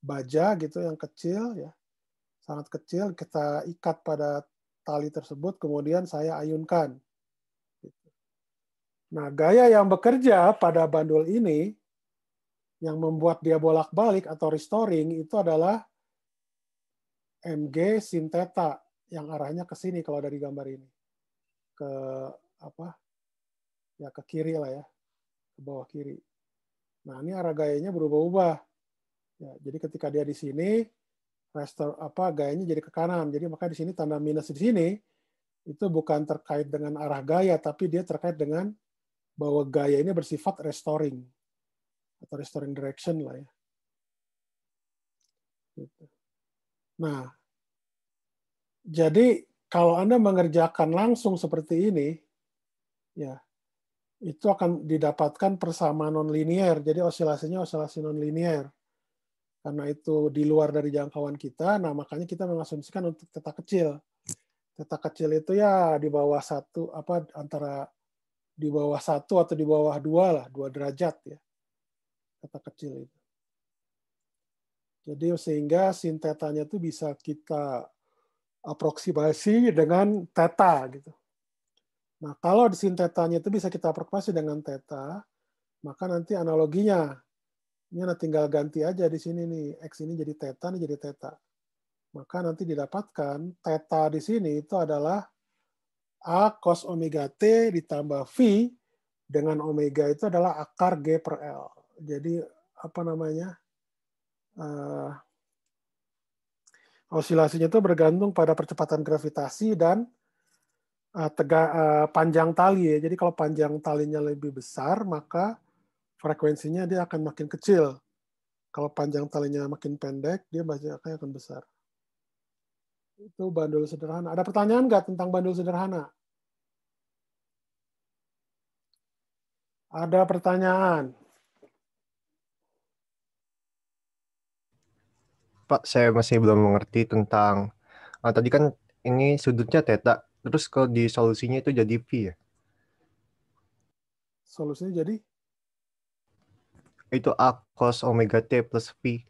baja gitu yang kecil, ya sangat kecil, kita ikat pada tali tersebut, kemudian saya ayunkan. Nah, gaya yang bekerja pada bandul ini, yang membuat dia bolak-balik atau restoring, itu adalah mg sin theta, yang arahnya ke sini kalau dari gambar ini. Ke ke kiri lah ya, ke bawah kiri. Nah, ini arah gayanya berubah-ubah. Ya, jadi ketika dia di sini, gayanya jadi ke kanan. Jadi maka di sini tanda minus di sini itu bukan terkait dengan arah gaya, tapi dia terkait dengan bahwa gaya ini bersifat restoring atau restoring direction lah ya. Gitu. Nah, jadi kalau Anda mengerjakan langsung seperti ini, ya itu akan didapatkan persamaan nonlinear. Jadi osilasinya osilasi nonlinear. Karena itu di luar dari jangkauan kita, nah makanya kita mengasumsikan untuk theta kecil. Theta kecil itu ya di bawah antara di bawah 1 atau di bawah 2 lah, 2 derajat ya. Theta kecil itu. Jadi sehingga sin theta-nya itu bisa kita aproksimasi dengan theta gitu. Nah, kalau sin theta-nya itu bisa kita aproksimasi dengan theta, maka nanti analoginya ini tinggal ganti aja di sini nih, x ini jadi theta, ini jadi theta. Maka nanti didapatkan theta di sini itu adalah A cos omega T ditambah V dengan omega itu adalah akar G per L. Jadi osilasinya itu bergantung pada percepatan gravitasi dan panjang tali ya. Jadi kalau panjang talinya lebih besar, maka frekuensinya dia akan makin kecil. Kalau panjang talinya makin pendek, dia akan besar. Itu bandul sederhana. Ada pertanyaan nggak tentang bandul sederhana? Ada pertanyaan? Pak, saya masih belum mengerti tentang tadi kan ini sudutnya theta, terus kalau di solusinya itu jadi V ya? Solusinya jadi? Itu A cos omega T plus V.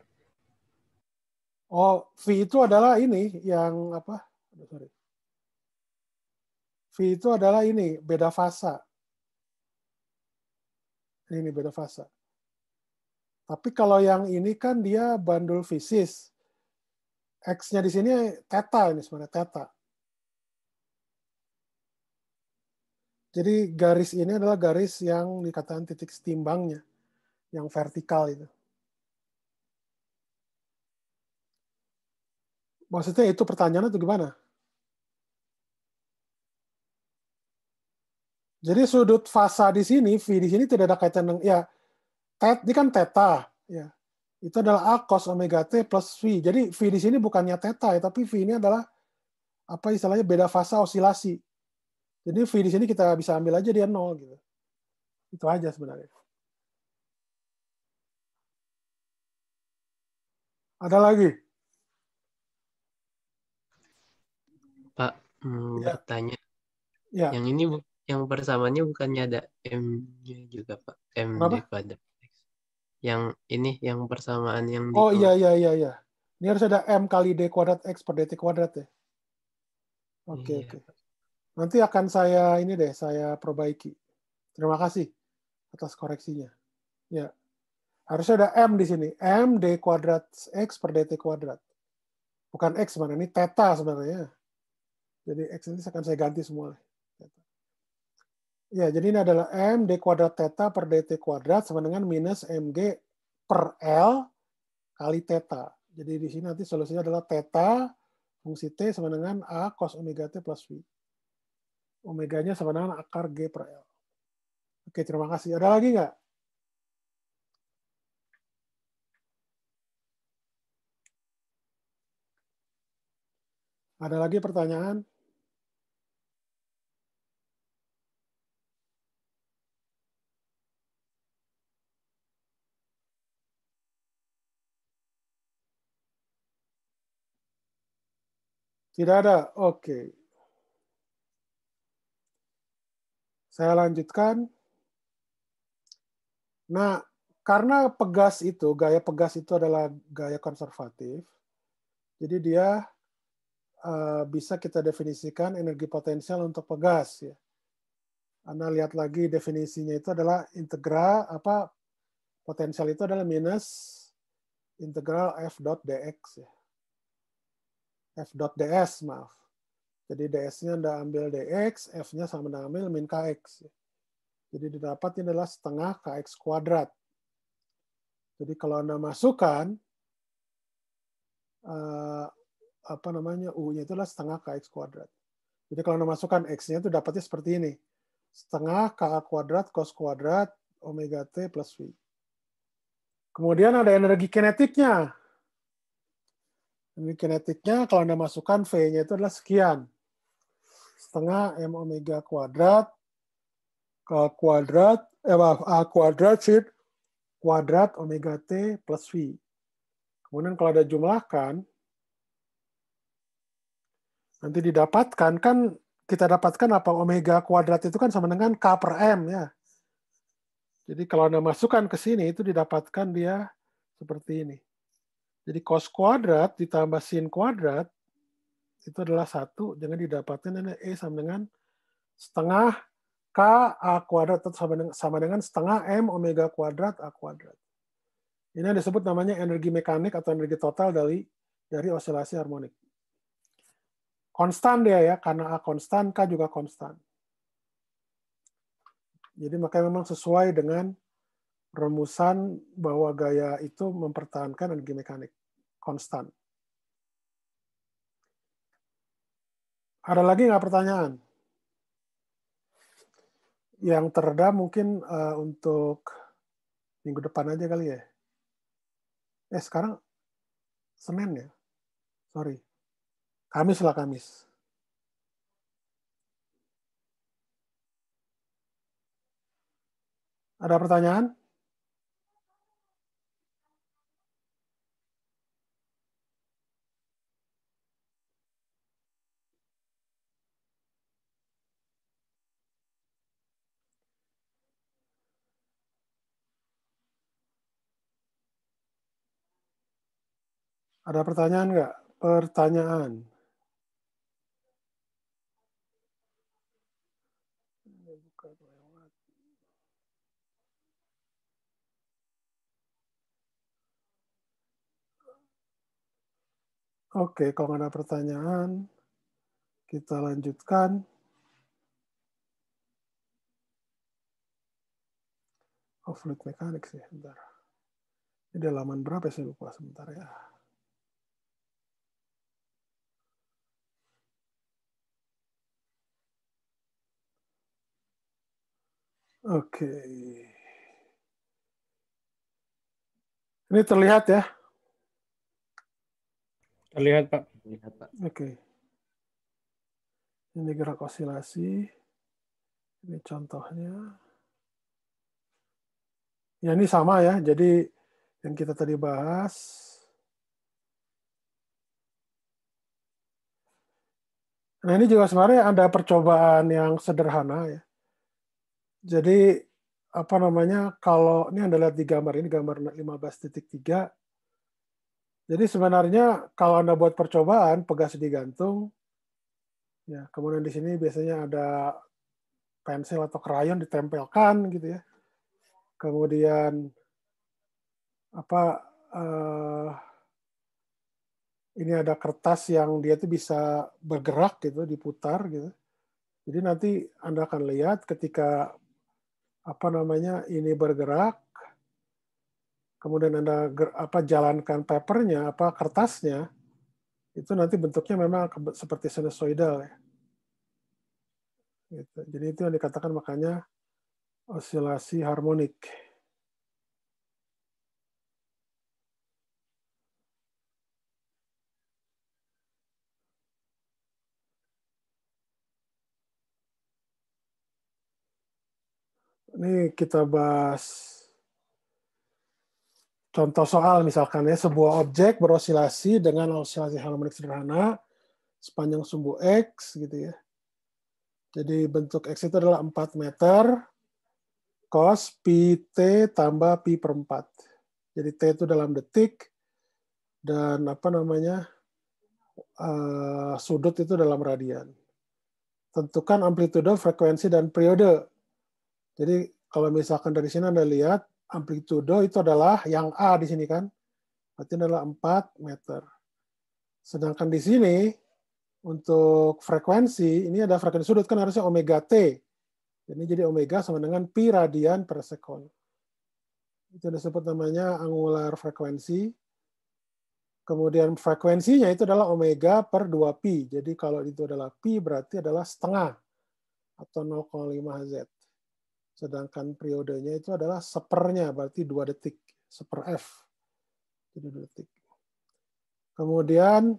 Oh, V itu adalah ini yang Sorry. V itu adalah ini beda fasa. Ini beda fasa. Tapi kalau yang ini kan dia bandul fisis. X-nya di sini theta ini sebenarnya theta. Jadi garis ini adalah garis yang dikatakan titik setimbangnya, yang vertikal itu. Maksudnya itu pertanyaannya itu gimana? Jadi sudut fasa di sini, V di sini tidak ada kaitan dengan, ya, ini kan theta, ya. Itu adalah A cos omega T plus V. Jadi V di sini bukannya theta, ya, tapi V ini adalah apa istilahnya beda fasa osilasi. Jadi V di sini kita bisa ambil aja dia 0 gitu. Itu aja sebenarnya. Ada lagi? Pak, Ya. bertanya. Ya. Yang ini yang persamaannya bukannya ada M-nya juga, Pak. M Kenapa? D kuadrat X. Yang ini, yang persamaan yang Oh di iya. Ini harus ada M kali D kuadrat X per DT kuadrat ya. Oke. Iya, Pak. Nanti akan saya perbaiki. Terima kasih atas koreksinya. Ya. Harusnya ada M di sini. M D kuadrat X per DT kuadrat. Bukan X mana, ini theta sebenarnya. Jadi X ini akan saya ganti semua. Ya, jadi ini adalah M D kuadrat theta per DT kuadrat sama dengan minus MG per L kali theta. Jadi di sini nanti solusinya adalah theta fungsi T sama dengan A cos omega T plus V. Omeganya sama dengan akar G per L. Oke, terima kasih. Ada lagi nggak? Ada lagi pertanyaan? Tidak ada? Oke. Saya lanjutkan. Nah, karena gaya pegas itu adalah gaya konservatif, jadi dia bisa kita definisikan energi potensial untuk pegas. Ya. Anda lihat lagi definisinya itu adalah integral, potensial itu adalah minus integral F dot dx. Ya. F dot ds, maaf. Jadi ds-nya Anda ambil dx, F-nya sama dengan ambil min kx. Ya. Jadi didapat ini adalah setengah kx kuadrat. Jadi kalau Anda masukkan U-nya itu adalah setengah kx kuadrat. Jadi kalau Anda masukkan x-nya itu dapatnya seperti ini. Setengah ka kuadrat cos kuadrat omega t plus v. Kemudian ada energi kinetiknya. Energi kinetiknya kalau Anda masukkan V-nya itu adalah sekian. Setengah m omega kuadrat k kuadrat a kuadrat sin kuadrat omega t plus v. Kemudian kalau ada jumlahkan, nanti didapatkan, kan kita dapatkan apa, omega kuadrat itu kan sama dengan K per M ya. Jadi kalau Anda masukkan ke sini itu didapatkan dia seperti ini. Jadi cos kuadrat ditambah sin kuadrat itu adalah 1, jangan didapatkan ini E sama dengan setengah K A kuadrat atau sama dengan setengah M omega kuadrat A kuadrat. Ini yang disebut namanya energi mekanik atau energi total dari osilasi harmonik. Konstan dia ya, karena A konstan, K juga konstan. Jadi makanya memang sesuai dengan rumusan bahwa gaya itu mempertahankan energi mekanik konstan. Ada lagi nggak pertanyaan? Yang teredam mungkin untuk minggu depan aja kali ya. Sekarang Senin ya? Sorry. Kamis lah, Kamis. Ada pertanyaan? Ada pertanyaan nggak? Pertanyaan. Oke, kalau nggak ada pertanyaan, kita lanjutkan. Oh, fluid mechanics ya, bentar. Ini halaman berapa ya, saya lupa sebentar ya. Oke. Ini terlihat ya? Terlihat, Pak. Lihat, Pak. Oke. Ini gerak osilasi. Ini contohnya. Ya, ini sama ya. Jadi yang kita tadi bahas. Nah, ini juga sebenarnya ada percobaan yang sederhana ya. Jadi apa namanya, kalau ini Anda lihat di gambar ini, gambar 15.3. Jadi sebenarnya kalau Anda buat percobaan, pegas digantung, ya, kemudian di sini biasanya ada pensil atau krayon ditempelkan gitu ya. Kemudian apa ini ada kertas yang dia tuh bisa bergerak gitu, diputar gitu. Jadi nanti Anda akan lihat ketika apa namanya ini bergerak, kemudian Anda jalankan papernya, kertasnya, itu nanti bentuknya memang seperti sinusoidal ya. Gitu. Jadi itu yang dikatakan makanya osilasi harmonik. Ini kita bahas contoh soal misalkan ya, sebuah objek berosilasi dengan osilasi harmonik sederhana sepanjang sumbu X gitu ya. Jadi bentuk X itu adalah 4 meter cos pi T tambah pi per 4. Jadi T itu dalam detik dan apa namanya sudut itu dalam radian. Tentukan amplitudo, frekuensi, dan periode. Jadi kalau misalkan dari sini Anda lihat amplitudo itu adalah yang A di sini kan. Berarti adalah 4 meter. Sedangkan di sini untuk frekuensi, ini ada frekuensi sudut kan harusnya omega T. Ini jadi omega sama dengan pi radian per sekon. Itu disebut namanya angular frekuensi. Kemudian frekuensinya itu adalah omega per 2pi. Jadi kalau itu adalah pi berarti adalah setengah atau 0,5 Z. Sedangkan periodenya itu adalah sepernya, berarti 2 detik. Seper F. Jadi 2 detik. Kemudian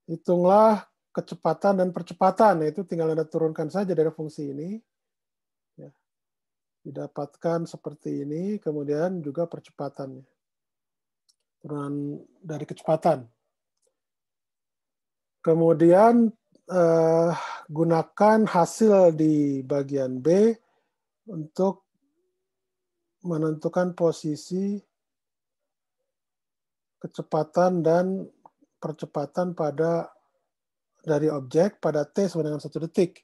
hitunglah kecepatan dan percepatan. Itu tinggal Anda turunkan saja dari fungsi ini. Ya. Didapatkan seperti ini, kemudian juga percepatannya. Turunan dari kecepatan. Kemudian gunakan hasil di bagian B untuk menentukan posisi kecepatan dan percepatan dari objek pada T sama dengan 1 detik.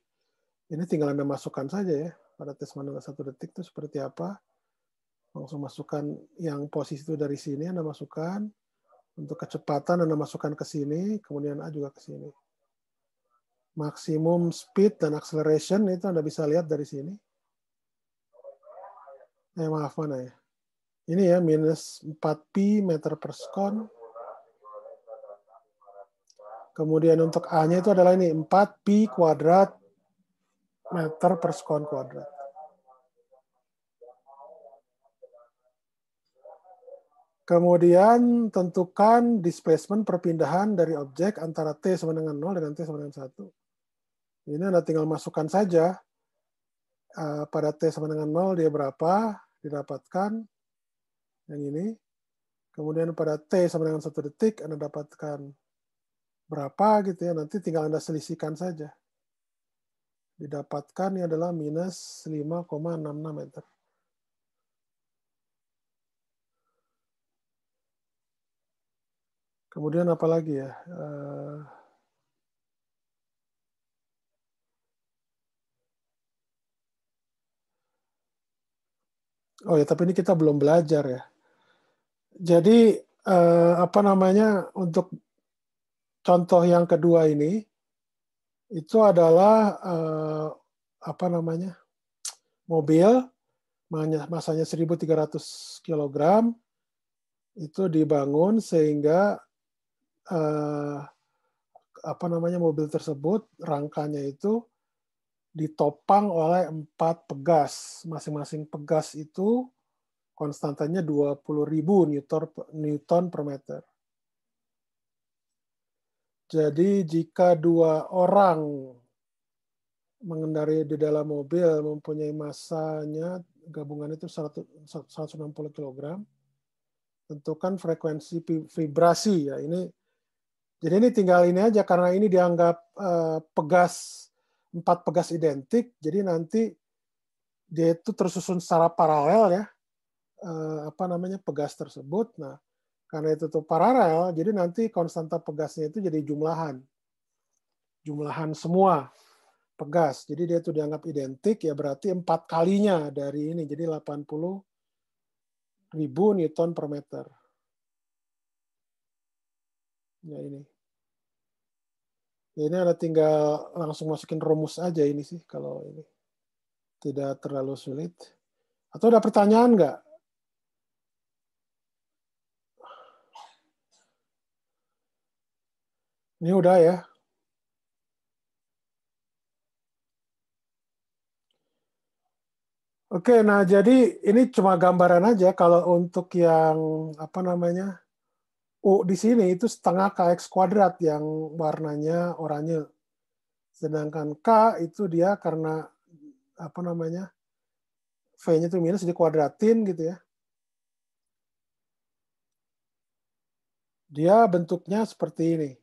Ini tinggal Anda masukkan saja ya. Pada T sama dengan 1 detik itu seperti apa. Langsung masukkan yang posisi itu dari sini, Anda masukkan. Untuk kecepatan Anda masukkan ke sini, kemudian A juga ke sini. Maksimum speed dan acceleration itu Anda bisa lihat dari sini. Maaf, mana ya? Ini ya, minus 4pi meter per sekon. Kemudian untuk A-nya itu adalah ini, 4pi kuadrat meter per sekon kuadrat. Kemudian tentukan displacement perpindahan dari objek antara T sama dengan 0 dengan T sama dengan 1. Ini Anda tinggal masukkan saja pada T sama dengan 0 dia berapa, didapatkan yang ini. Kemudian pada T sama dengan 1 detik Anda dapatkan berapa gitu ya, nanti tinggal Anda selisihkan saja. Didapatkan ini adalah minus 5,66 meter. Kemudian apa lagi ya? Oh ya, tapi ini kita belum belajar ya. Jadi apa namanya, untuk contoh yang kedua ini, itu adalah apa namanya, mobil masanya 1.300 kilogram, itu dibangun sehingga apa namanya, mobil tersebut rangkanya itu ditopang oleh 4 pegas. Masing-masing pegas itu konstantanya 20.000 Newton per meter. Jadi jika 2 orang mengendarai di dalam mobil mempunyai masanya gabungan itu 160 kg, tentukan frekuensi vibrasi ya. Jadi ini tinggal ini aja, karena ini dianggap 4 pegas identik, jadi nanti dia itu tersusun secara paralel ya, apa namanya, pegas tersebut. Nah, karena itu tuh paralel, jadi nanti konstanta pegasnya itu jadi jumlahan semua pegas. Jadi dia itu dianggap identik, ya berarti 4 kalinya dari ini, jadi 80.000 Newton per meter. Ya ini. Ya, ini ada tinggal langsung masukin rumus aja ini sih, kalau ini tidak terlalu sulit. Atau ada pertanyaan nggak? Ini udah ya. Oke, nah jadi ini cuma gambaran aja. Kalau untuk yang apa namanya, U di sini itu setengah kx kuadrat yang warnanya oranye. Sedangkan K itu dia karena apa namanya, V-nya itu minus dikuadratin gitu ya. Dia bentuknya seperti ini.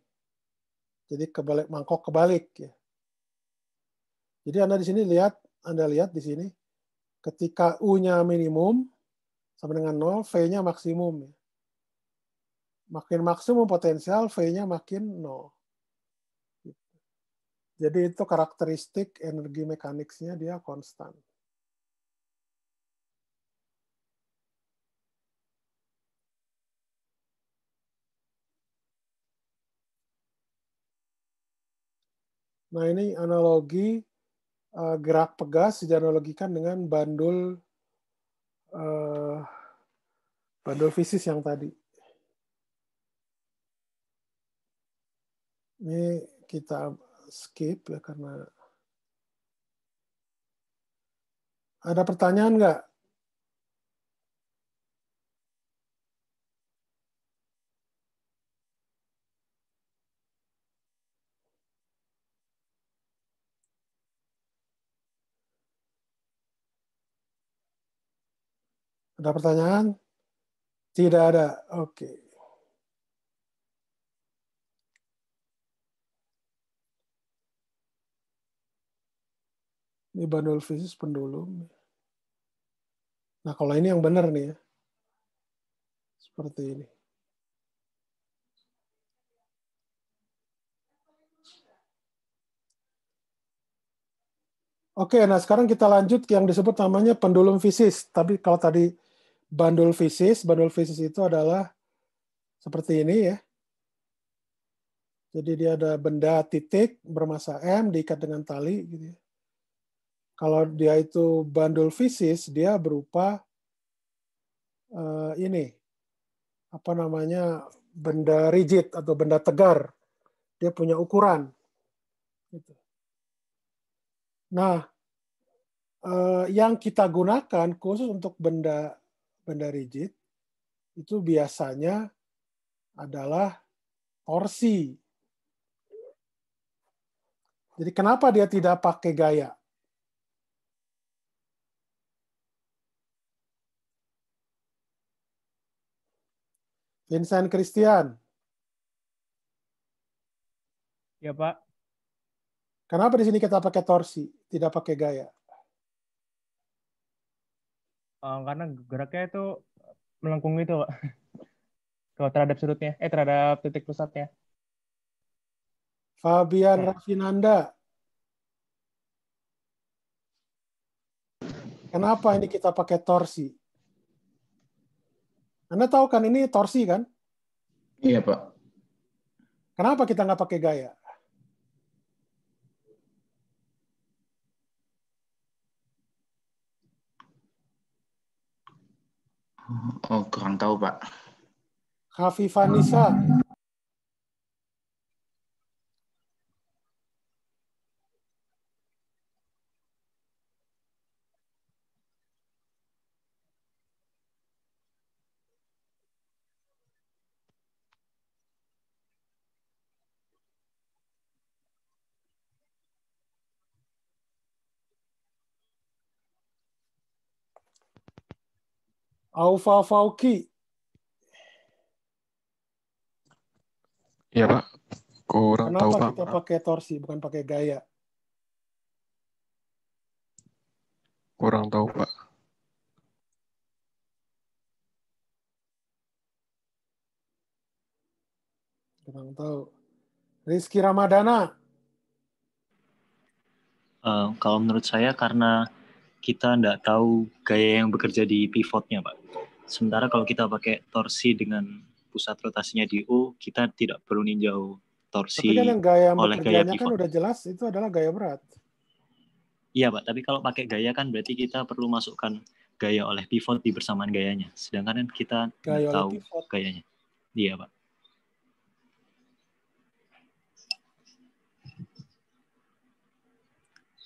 Jadi kebalik, mangkok kebalik ya. Jadi Anda lihat di sini, ketika U-nya minimum sama dengan 0, V-nya maksimum. Makin maksimum potensial, V-nya makin 0. Jadi itu karakteristik energi mekaniknya, dia konstan. Nah ini analogi gerak pegas dianalogikan dengan bandul fisis yang tadi. Ini kita skip ya karena ada pertanyaan nggak? Ada pertanyaan? Tidak ada. Oke. Ini bandul fisis pendulum. Nah, kalau ini yang benar nih ya. Seperti ini. Oke, nah sekarang kita lanjut yang disebut namanya pendulum fisis. Tapi kalau tadi bandul fisis itu adalah seperti ini ya. Jadi dia ada benda titik bermassa M diikat dengan tali gitu ya. Kalau dia itu bandul fisis, dia berupa ini apa namanya, benda rigid atau benda tegar. Dia punya ukuran. Gitu. Nah, yang kita gunakan khusus untuk benda rigid itu biasanya adalah torsi. Jadi kenapa dia tidak pakai gaya? Vincent Christian. Ya, Pak. Kenapa di sini kita pakai torsi, tidak pakai gaya? Karena geraknya itu melengkung itu, Pak. Kalau terhadap sudutnya, terhadap titik pusatnya. Fabian Raffinanda. Kenapa ini kita pakai torsi? Anda tahu kan ini torsi kan? Iya, Pak. Kenapa kita nggak pakai gaya? Oh, kurang tahu, Pak. Hafifanisa. Aufa Fauki. Iya, Pak. Kurang tahu, Kenapa Pak. kita pakai torsi, bukan pakai gaya? Kurang tahu, Pak. Kurang tahu. Rizky Ramadana. Kalau menurut saya karena kita nggak tahu gaya yang bekerja di pivotnya, Pak. Sementara kalau kita pakai torsi dengan pusat rotasinya di O, kita tidak perlu ninjau torsi Tapi kan yang gaya yang oleh gaya bekerjanya kan pivot. udah jelas itu adalah gaya berat. Iya, Pak. Tapi kalau pakai gaya kan berarti kita perlu masukkan gaya oleh pivot di bersamaan gayanya. Sedangkan kan kita Gaya nggak oleh tahu pivot. gayanya. Iya, Pak.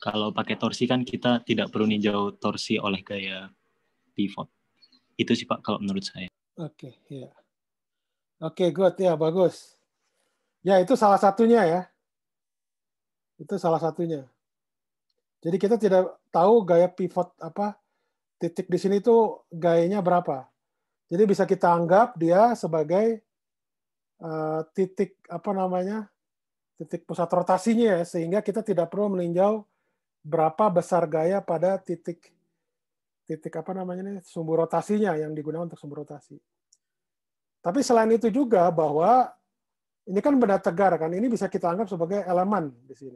Kalau pakai torsi kan kita tidak perlu ninjau torsi oleh gaya pivot. Itu sih, Pak, kalau menurut saya. Oke, ya. Oke, good ya, bagus. Ya, itu salah satunya ya. Itu salah satunya. Jadi kita tidak tahu gaya pivot apa titik di sini itu gayanya berapa. Jadi bisa kita anggap dia sebagai titik apa namanya? Titik pusat rotasinya ya, sehingga kita tidak perlu meninjau berapa besar gaya pada titik apa namanya nih, sumbu rotasinya yang digunakan untuk sumbu rotasi. Tapi selain itu juga bahwa ini kan benda tegar kan, ini bisa kita anggap sebagai elemen di sini.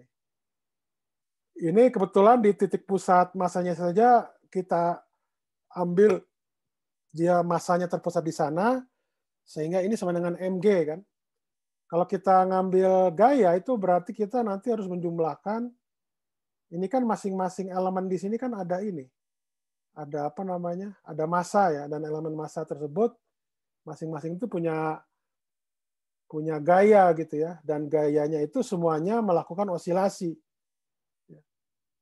Ini kebetulan di titik pusat masanya saja kita ambil dia masanya terpusat di sana, sehingga ini sama dengan mg kan. Kalau kita ngambil gaya itu berarti kita nanti harus menjumlahkan. Ini kan masing-masing elemen di sini kan ada ini. Ada apa namanya? Ada massa ya, dan elemen massa tersebut masing-masing itu punya gaya gitu ya, dan gayanya itu semuanya melakukan osilasi.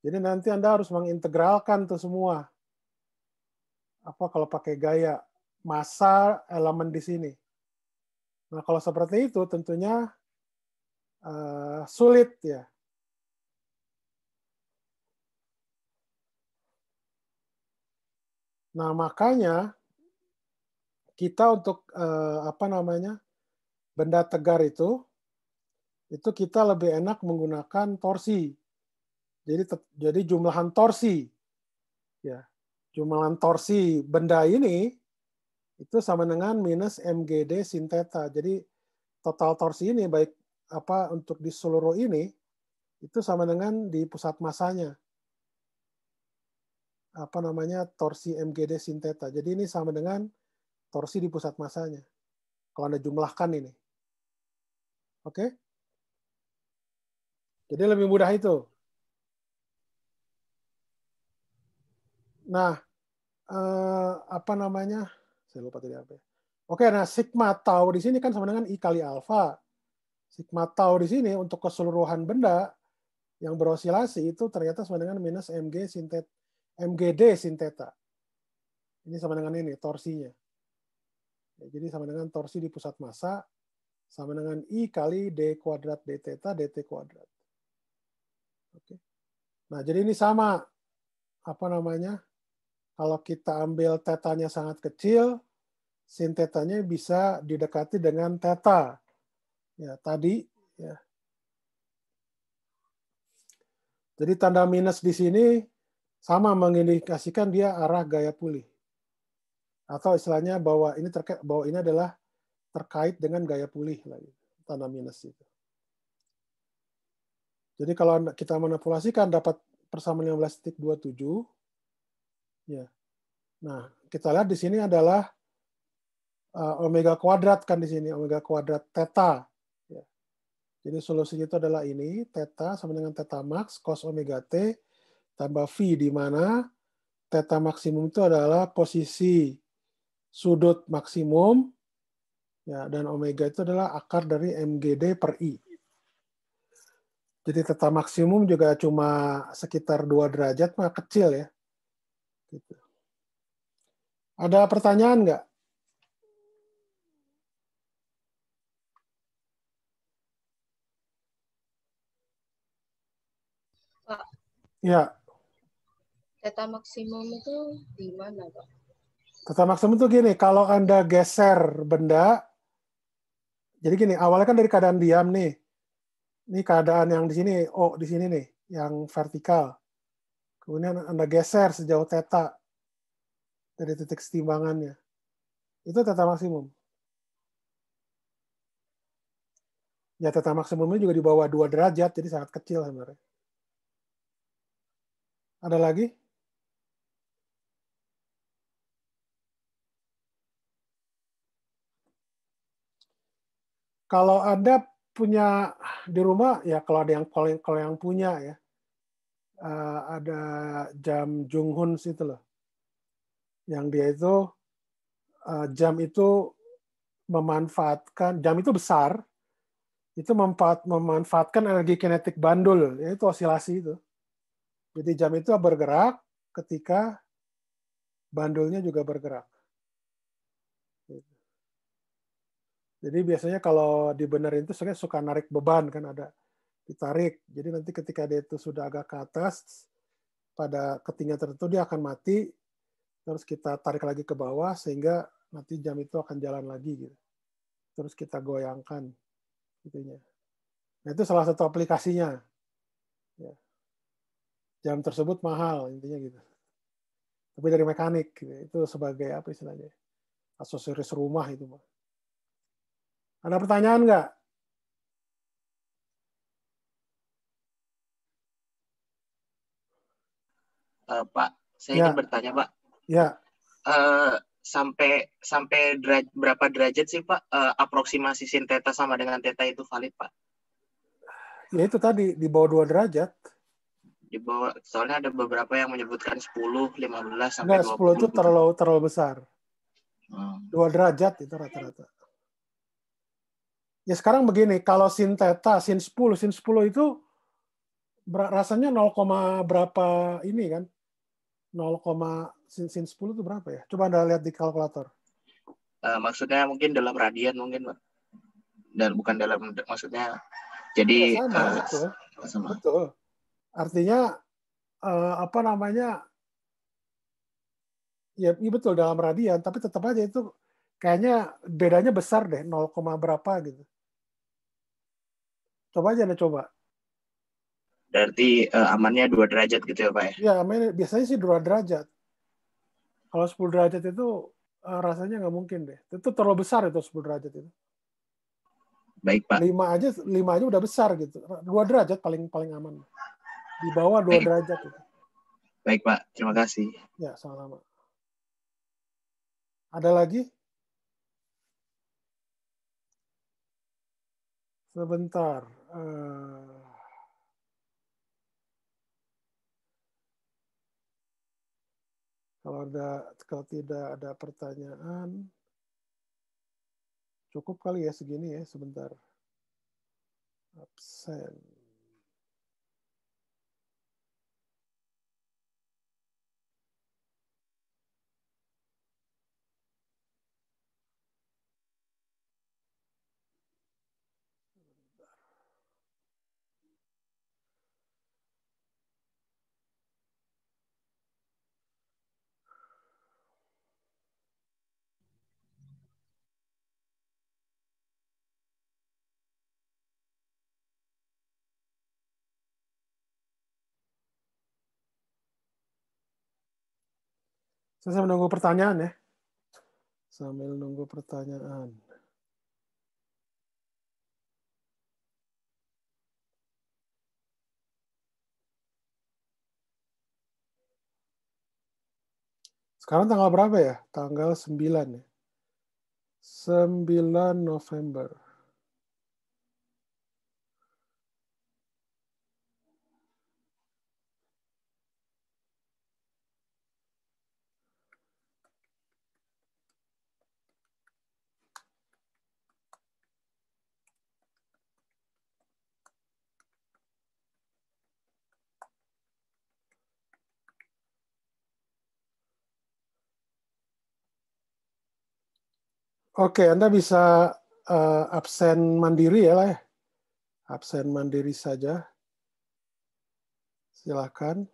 Jadi nanti Anda harus mengintegralkan tuh semua. Apa kalau pakai gaya massa elemen di sini. Nah, kalau seperti itu tentunya sulit ya. Nah, makanya kita untuk apa namanya? Benda tegar itu kita lebih enak menggunakan torsi. Jadi jumlahan torsi ya. Jumlahan torsi benda ini itu sama dengan minus mgd sin theta. Jadi total torsi ini baik apa untuk di seluruh ini itu sama dengan di pusat masanya. Apa namanya torsi mgd sin theta. Jadi ini sama dengan torsi di pusat masanya. Kalau Anda jumlahkan ini. Oke? Jadi lebih mudah itu. Nah, apa namanya? Saya lupa tadi apa. Oke, nah sigma tau di sini kan sama dengan I kali alfa. Sigma tau di sini untuk keseluruhan benda yang berosilasi itu ternyata sama dengan minus mgd sin theta. Ini sama dengan ini, torsinya. Ya, jadi sama dengan torsi di pusat massa sama dengan I kali D kuadrat D theta dt kuadrat. Oke. Nah, jadi ini sama. Apa namanya? Kalau kita ambil tetanya sangat kecil, sin tetanya bisa didekati dengan theta. Ya, tadi ya. Jadi tanda minus di sini sama mengindikasikan dia arah gaya pulih. Atau istilahnya bahwa ini adalah terkait dengan gaya pulih lagi, tanda minus itu. Jadi kalau kita manipulasikan dapat persamaan 15.27 ya. Nah, kita lihat di sini adalah omega kuadrat kan di sini, omega kuadrat theta. Ya. Jadi solusinya itu adalah ini, theta sama dengan theta max cos omega T tambah V, di mana theta maksimum itu adalah posisi sudut maksimum, ya, dan omega itu adalah akar dari MGD per I. Jadi theta maksimum juga cuma sekitar 2 derajat, mah kecil ya. Gitu. Ada pertanyaan nggak? Pak, Ya, theta maksimum itu di mana, Pak? theta maksimum itu gini, kalau Anda geser benda, jadi gini, awalnya kan dari keadaan diam nih. Ini keadaan yang di sini, di sini nih, yang vertikal. Kemudian Anda geser sejauh theta dari titik setimbangannya. Itu theta maksimum. Ya, theta maksimumnya juga di bawah 2 derajat, jadi sangat kecil sebenarnya. Ada lagi? Kalau Anda punya di rumah, ya kalau ada yang kalau yang punya ya, ada jam Junghun's itu loh, yang dia itu jam itu memanfaatkan, jam itu besar, itu memanfaatkan energi kinetik bandul, yaitu osilasi itu. Jadi jam itu bergerak ketika bandulnya juga bergerak. Jadi biasanya kalau dibenerin itu suka narik beban, kan ada ditarik. Jadi nanti ketika dia itu sudah agak ke atas, pada ketinggian tertentu dia akan mati, terus kita tarik lagi ke bawah sehingga nanti jam itu akan jalan lagi gitu. Terus kita goyangkan itunya. Nah, itu salah satu aplikasinya. Ya. Jam tersebut mahal intinya gitu. Tapi dari mekanik gitu. Itu sebagai apa istilahnya? Aksesoris rumah itu, Pak. Ada pertanyaan nggak? Pak, saya Ya. ingin bertanya, Pak. Ya. Sampai berapa derajat sih, Pak, aproksimasi sin theta sama dengan theta itu valid, Pak? Ya itu tadi, di bawah 2 derajat. Di bawah, soalnya ada beberapa yang menyebutkan 10, 15, sampai Enggak, 10 itu 20. terlalu besar. 2 derajat itu rata-rata. Ya sekarang begini, kalau sin theta, sin 10 itu rasanya 0, berapa ini kan? 0, sin 10 itu berapa ya? Coba Anda lihat di kalkulator. Maksudnya mungkin dalam radian mungkin, Pak. Dan bukan dalam, maksudnya jadi ya, sama, betul. sama. Betul. Artinya apa namanya? Ya, betul dalam radian, tapi tetap aja itu kayaknya bedanya besar deh, 0, berapa gitu. Coba aja Anda coba. Berarti amannya 2 derajat gitu ya, Pak ya? Ya, biasanya sih 2 derajat. Kalau 10 derajat itu rasanya nggak mungkin deh. Itu terlalu besar itu 10 derajat itu. Baik, Pak. 5 aja udah besar gitu. 2 derajat paling aman. Di bawah 2 derajat itu. Baik, Pak. Terima kasih. Ya, sama-sama. Ada lagi? Sebentar. Kalau tidak ada pertanyaan, cukup kali ya segini ya, sebentar. Absen. Saya sambil nunggu pertanyaan ya. Sambil nunggu pertanyaan. Sekarang tanggal berapa ya? Tanggal 9 ya. 9 November. Oke, Anda bisa absen mandiri ya lah ya. Absen mandiri saja. Silakan.